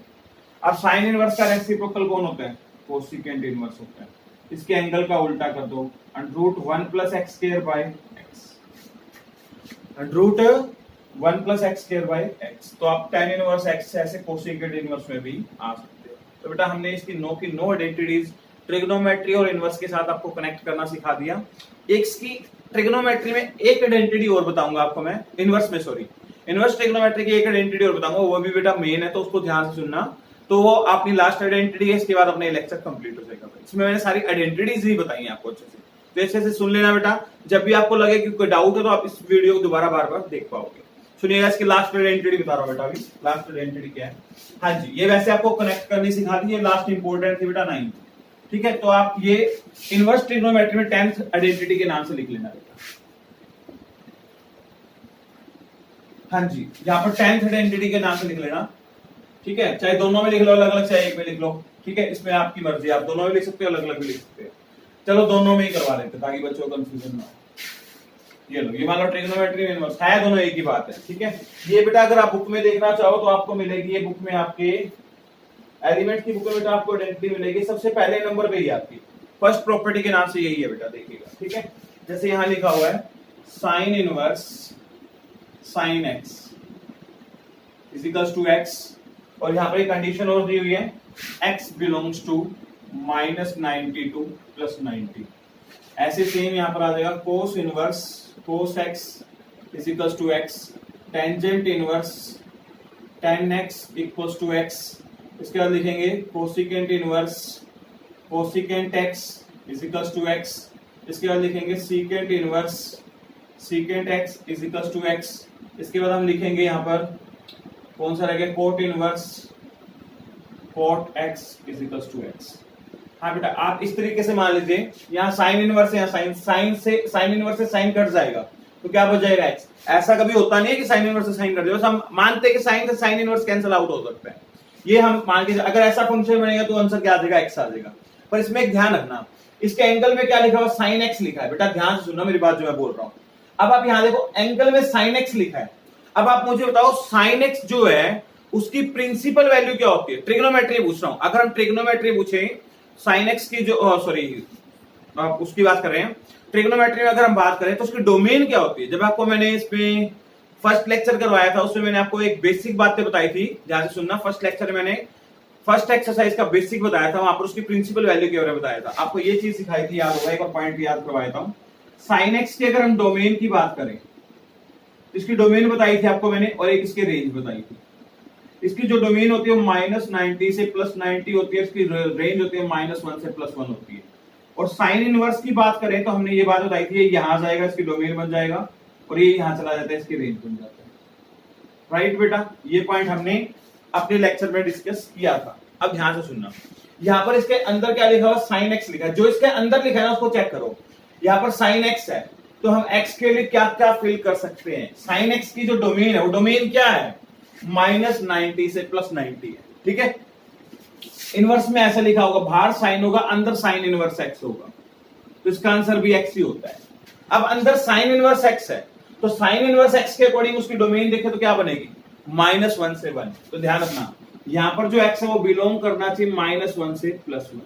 अब साइन इनवर्स का रेसिप्रोकल कौन होता है, कोसिकेंट इनवर्स होता है। इसके एंगल का उल्टा कर दो, √1 plus x square bye x, √1 plus x square bye x, तो आप tan इनवर्स एक्स से ऐसे कोसिकेंट इनवर्स में भी आ सकते हो। तो बेटा हमने इसकी नो आइडेंटिटीज ट्रिग्नोमेट्री और इनवर्स के साथ आपको कनेक्ट करना सिखा दिया। एक की ट्रिग्नोमेट्री में एक आइडेंटिटी और बताऊंगा आपको मैं, इनवर्स में सॉरी, इनवर्स ट्रिग्नोमेट्री की एक आइडेंटिटी और बताऊंगा, वो भी बेटा मेन है, तो उसको ध्यान से सुनना। तो वो अपनी लास्ट आइडेंटिटी है, इसके बाद अपने लेक्चर कंप्लीट हो जाएगा। इसमें मैंने सारी आइडेंटिटीज ही बताई है आपको अच्छे से, तो अच्छे से सुन लेना बेटा। जब भी आपको लगे कि कोई डाउट है तो आप इस वीडियो को दोबारा बार देख पाओगे। सुनिएगा, इसकी लास्ट आइडेंटिटी बता रहा हूँ बेटा। अभी लास्ट आइडेंटिटी क्या है, हाँ जी, ये वैसे आपको कनेक्ट करनी सिखा दी है, लास्ट इंपोर्टेंट थी बेटा 9, ठीक है। तो आप ये इनवर्स ट्रिग्नोमेट्री में 10th आइडेंटिटी के नाम से लिख लेना बेटा। हाँ जी, यहाँ पर 10th आइडेंटिटी के नाम से लिख लेना, ठीक है। चाहे दोनों में लिख लो अलग अलग, चाहे एक में लिख लो, ठीक है। इसमें आपकी मर्जी, आप दोनों में लिख सकते हो, अलग अलग भी लिख सकते हो। चलो दोनों में ही करवा लेते ताकि बच्चों को कंफ्यूजन ना हो। ये लो, ये मान लो ट्रिग्नोमेट्री में इनवर्स है, दोनों एक ही बात है, ठीक है। ये बेटा अगर आप बुक में देखना चाहो तो आपको मिलेगी, ये बुक में आपके एलिमेंट की बुक में बेटा आपको आइडेंटिटी मिलेगी, सबसे पहले नंबर पे ही आपकी फर्स्ट प्रॉपर्टी के नाम से यही है बेटा, देखिएगा, ठीक है। जैसे यहां लिखा हुआ है sine inverse sine x is equals to x, और यहाँ पर एक कंडीशन और दी हुई है, x बिलोंग्स टू -92 + 90। ऐसे सेम यहाँ पर आ जाएगा cos inverse cos x is equals to x, tangent inverse tan x equals to x। इसके बाद लिखेंगे cosecant inverse cosecant x is equals to x। इसके बाद लिखेंगे secant inverse secant x is equals to x। इसके बाद हम लिखेंगे यहाँ पर कौन सा रहेगा, cot inverse cot x is equals to x। हाँ बेटा, आप इस तरीके से मान लीजिए, यहाँ साइन इनवर्स है, यहाँ साइन इनवर्स से साइन कट जाएगा, तो क्या बच जाएगा x। ऐसा कभी होता नहीं है कि साइन इनवर्स से साइन कट जाए, बस हम मानते हैं कि साइन से साइन इनवर्स कैंसिल आउट हो सकता है, ये हम मान के, अगर ऐसा फंक्शन बनेगा तो आंसर क्या आ जाएगा, x आ जाएगा। पर इसमें एक ध्यान रखना, इसके एंगल में क्या लिखा हुआ, साइन x लिखा है बेटा, ध्यान से सुनना मेरी बात जो मैं बोल रहा हूँ। अब आप यहाँ देखो एंगल में साइन x लिखा है, अब आप मुझे बताओ साइन x जो है उसकी प्रिंसिपल वैल्यू क्या होती है, ट्रिग्नोमेट्री पूछ रहा हूं। अगर हम ट्रिग्नोमेट्री पूछे साइन x की जो सॉरी उसकी बात कर रहे हैं, ट्रिग्नोमेट्री में अगर हम बात करें तो उसकी डोमेन क्या होती है। जब आपको मैंने इसमें फर्स्ट लेक्चर करवाया था उसमें मैंने आपको एक बेसिक बातें बताई थी, ध्यान से सुनना। फर्स्ट लेक्चर में मैंने फर्स्ट एक्सरसाइज का बेसिक बताया था, वहां पर उसकी प्रिंसिपल वैल्यू के बारे में बताया था। आपको ये चीज सिखाई थी, याद होगा, एक और पॉइंट याद करवाया था। साइन एक्स की अगर हम डोमेन की बात करें, इसकी डोमेन बताई थी आपको मैंने, और एक इसकी रेंज बताई थी। इसकी जो डोमेन होती है -90 से +90 होती है, इसकी रेंज होती है -1 से +1 होती है। और साइन इनवर्स की बात करें तो हमने ये बात बताई थी, ये यहां जाएगा, इसकी डोमेन बन जाएगा, और ये यहां चला जाता है, इसकी रेंज बन जाता है। राइट बेटा, ये पॉइंट हमने अपने लेक्चर में डिस्कस किया था। अब ध्यान से सुनना, यहाँ पर इसके अंदर क्या लिखा हुआ, साइन एक्स लिखा है। जो इसके अंदर लिखा है ना उसको चेक करो। यहाँ पर साइन एक्स है, तो हम एक्स के लिए क्या क्या फिल कर सकते हैं। साइन एक्स की जो डोमेन है वो डोमेन क्या है, -90 से +90 है, ठीक है। इनवर्स में ऐसा लिखा होगा, बाहर साइन होगा, अंदर साइन इनवर्स एक्स होगा, तो इसका आंसर भी एक्स ही होता है। अब अंदर साइन इनवर्स एक्स है, तो साइन इनवर्स एक्स के अकॉर्डिंग उसकी डोमेन देखे तो क्या बनेगी, -1 से 1। तो ध्यान रखना, यहाँ पर जो x है वो बिलोंग करना चाहिए -1 से +1,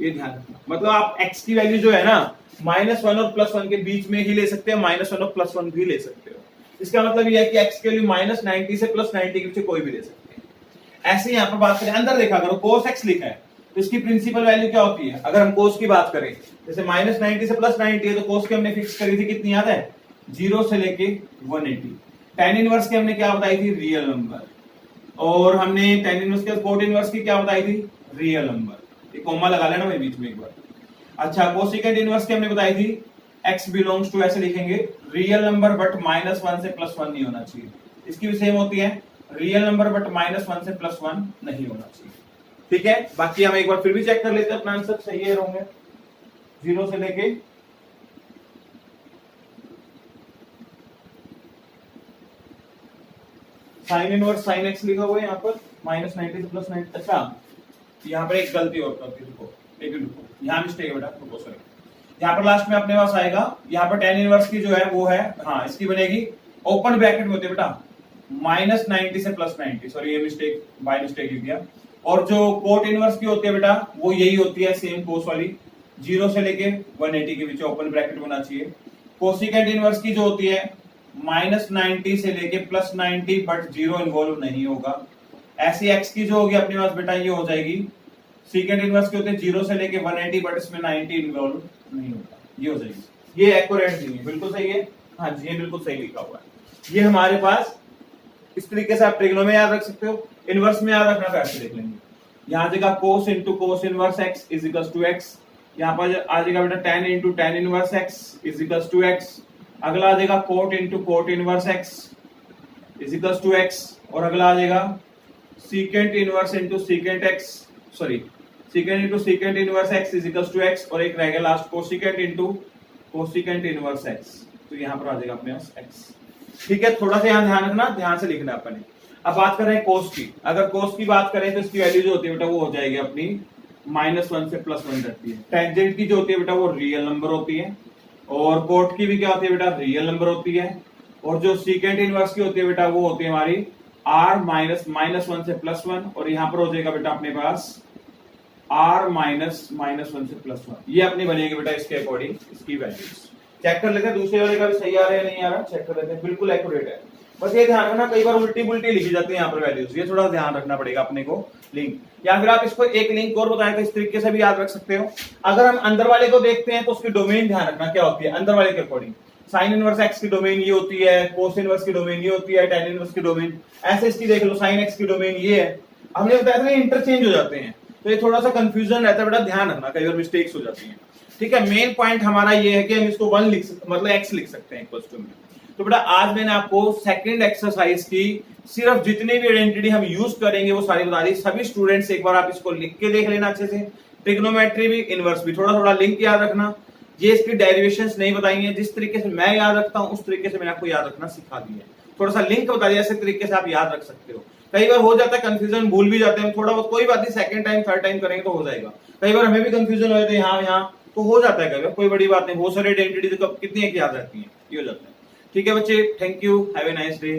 ये ध्यान रखना। मतलब आप x की वैल्यू जो है ना -1 और +1 के बीच में ही ले सकते हैं, -1 और +1 भी ले सकते हो। इसका मतलब ये है कि x के लिए -90 से +90 के बीच कोई भी ले सकते हैं। ऐसे यहाँ पर बात करें, अंदर देखा करो, cos x लिखा है, तो इसकी प्रिंसिपल वैल्यू क्या होती है। अगर हम cos की बात करें, जैसे -90 से +90 है, तो cos की हमने फिक्स करी थी कितनी, याद है, 0 से लेके 180। tan इनवर्स की हमने क्या बताई थी, रियल नंबर। और हमने tan इनवर्स के कोट इनवर्स की क्या बताई थी, रियल नंबर। ये कोमा लगा लेना भाई बीच में एक बार। अच्छा, कोसिकेंट इनवर्स की हमने बताई थी, x बिलोंग्स टू, ऐसे लिखेंगे, रियल नंबर बट -1 से +1 नहीं होना चाहिए। इसकी भी सेम होती है, रियल नंबर बट -1 से +1 नहीं होना चाहिए, ठीक है। बाकी हम एक बार फिर भी चेक कर लेते हैं अपना आंसर सही है होंगे। 0 से लेके साइन इनवर्स साइन एक्स लिखा हुआ है यहाँ पर, -90 से +90। अच्छा, यहाँ पर एक गलती और करती, रुको एक रुको, यहाँ मिस्टेक है बेटा, रुको सॉरी। यहाँ पर लास्ट में अपने पास आएगा, यहाँ पर tan इनवर्स की जो है वो है, हाँ इसकी बनेगी, ओपन ब्रैकेट में होती है बेटा, -90 से +90, सॉरी ये मिस्टेक बाय मिस्टेक लिख दिया। और जो कोट इनवर्स की होती है बेटा, वो यही होती है, सेम कोस वाली, 0 से लेके 180 के बीच ओपन ब्रैकेट होना चाहिए। कोसिकेंट इनवर्स की जो होती है -90 से लेके +90 बट 0 इन्वॉल्व नहीं होगा। ऐसी x की जो होगी अपने पास बेटा, ये हो जाएगी, सीकेंट इनवर्स की होती है 0 से लेके 180 बट इसमें 90 इन्वॉल्व नहीं होगा, ये हो जाएगी। ये एक्यूरेट नहीं है, बिल्कुल सही है, हाँ जी ये बिल्कुल सही लिखा हुआ है। ये हमारे पास इस तरीके से आप ट्रिग्नो में याद रख सकते हो, इनवर्स में याद रखना तो ऐसे देख लेंगे। यहाँ जगह cos into cos inverse x is equal to x, यहाँ पर आ जाएगा बेटा tan into tan inverse x is equal to x। अगला आ जाएगा cot into cot inverse x is equal to x, और अगला आ जाएगा secant inverse into secant x, sorry secant into secant inverse x is equal to x, और एक रहेगा last cosecant into cosecant inverse x, तो यहाँ पर आ जाएगा अपने पास x, ठीक है। थोड़ा सा यहाँ ध्यान रखना, ध्यान से लिखना अपने। अब बात कर रहे हैं कोस की, अगर कोस की बात करें तो इसकी वैल्यू जो होती है बेटा वो हो जाएगी अपनी -1 से +1 रहती है। टेंजेंट की जो होती है बेटा वो रियल नंबर होती है, और कोट की भी क्या होती है बेटा, रियल नंबर होती है। और जो सीकेंट इनवर्स की होती है बेटा वो होती है हमारी r -1 से +1, और यहाँ पर हो जाएगा बेटा अपने पास r -1 से +1, ये अपनी बनेगी बेटा इसके अकॉर्डिंग इसकी वैल्यूज। चेक कर लेते हैं दूसरे वाले का भी सही आ रहा है नहीं आ रहा, चेक कर लेते हैं, बिल्कुल एक्यूरेट है। बस ये ध्यान रखना, कई बार उल्टी बुल्टी लिखी जाती है यहाँ पर वैल्यूज, ये थोड़ा ध्यान रखना पड़ेगा अपने को। लिंक, या फिर आप इसको एक लिंक और बताएं तो इस तरीके से भी याद रख सकते हो। अगर हम अंदर वाले को देखते हैं तो उसकी डोमेन ध्यान रखना क्या होती है अंदर वाले के अकॉर्डिंग। साइन इनवर्स एक्स की डोमेन ये होती है, कोस इनवर्स की डोमेन ये होती है, tan इनवर्स की डोमेन, ऐसे इसकी देख लो, साइन एक्स की डोमेन ये है। हमने बताया था इंटरचेंज हो जाते हैं, तो ये थोड़ा सा कंफ्यूजन रहता है बेटा, ध्यान रखना, कई बार मिस्टेक्स हो जाती हैं, ठीक है। मेन पॉइंट हमारा ये है कि हम इसको 1 लिख सकते, मतलब x लिख सकते हैं इक्वल्स टू में। तो बेटा आज मैंने आपको सेकंड एक्सरसाइज की सिर्फ जितनी भी आइडेंटिटी हम यूज करेंगे वो सारी बता दी। सभी स्टूडेंट्स एक बार आप इसको लिख के देख लेना अच्छे से, ट्रिग्नोमेट्री भी, इनवर्स भी, थोड़ा थोड़ा लिंक याद रखना। ये इसकी डेरिवेशंस नहीं बताई है, जिस तरीके से मैं याद रखता हूं उस तरीके से मैंने आपको याद रखना सिखा दिया है। थोड़ा सा लिंक बता दिया, ऐसे तरीके से आप याद रख सकते हो। कई बार हो जाता है कंफ्यूजन, भूल भी जाते हैं थोड़ा बहुत, कोई बात नहीं, सेकंड टाइम थर्ड टाइम करेंगे तो हो जाएगा। कई बार हमें भी कंफ्यूजन हो जाते हैं यहाँ तो हो जाता है, कई बार कोई बड़ी बात नहीं, बहुत सारी आइडेंटिटी तो कितनी एक याद रहती है, ये हो जाता है। ठीक है बच्चे, thank you, have a nice day.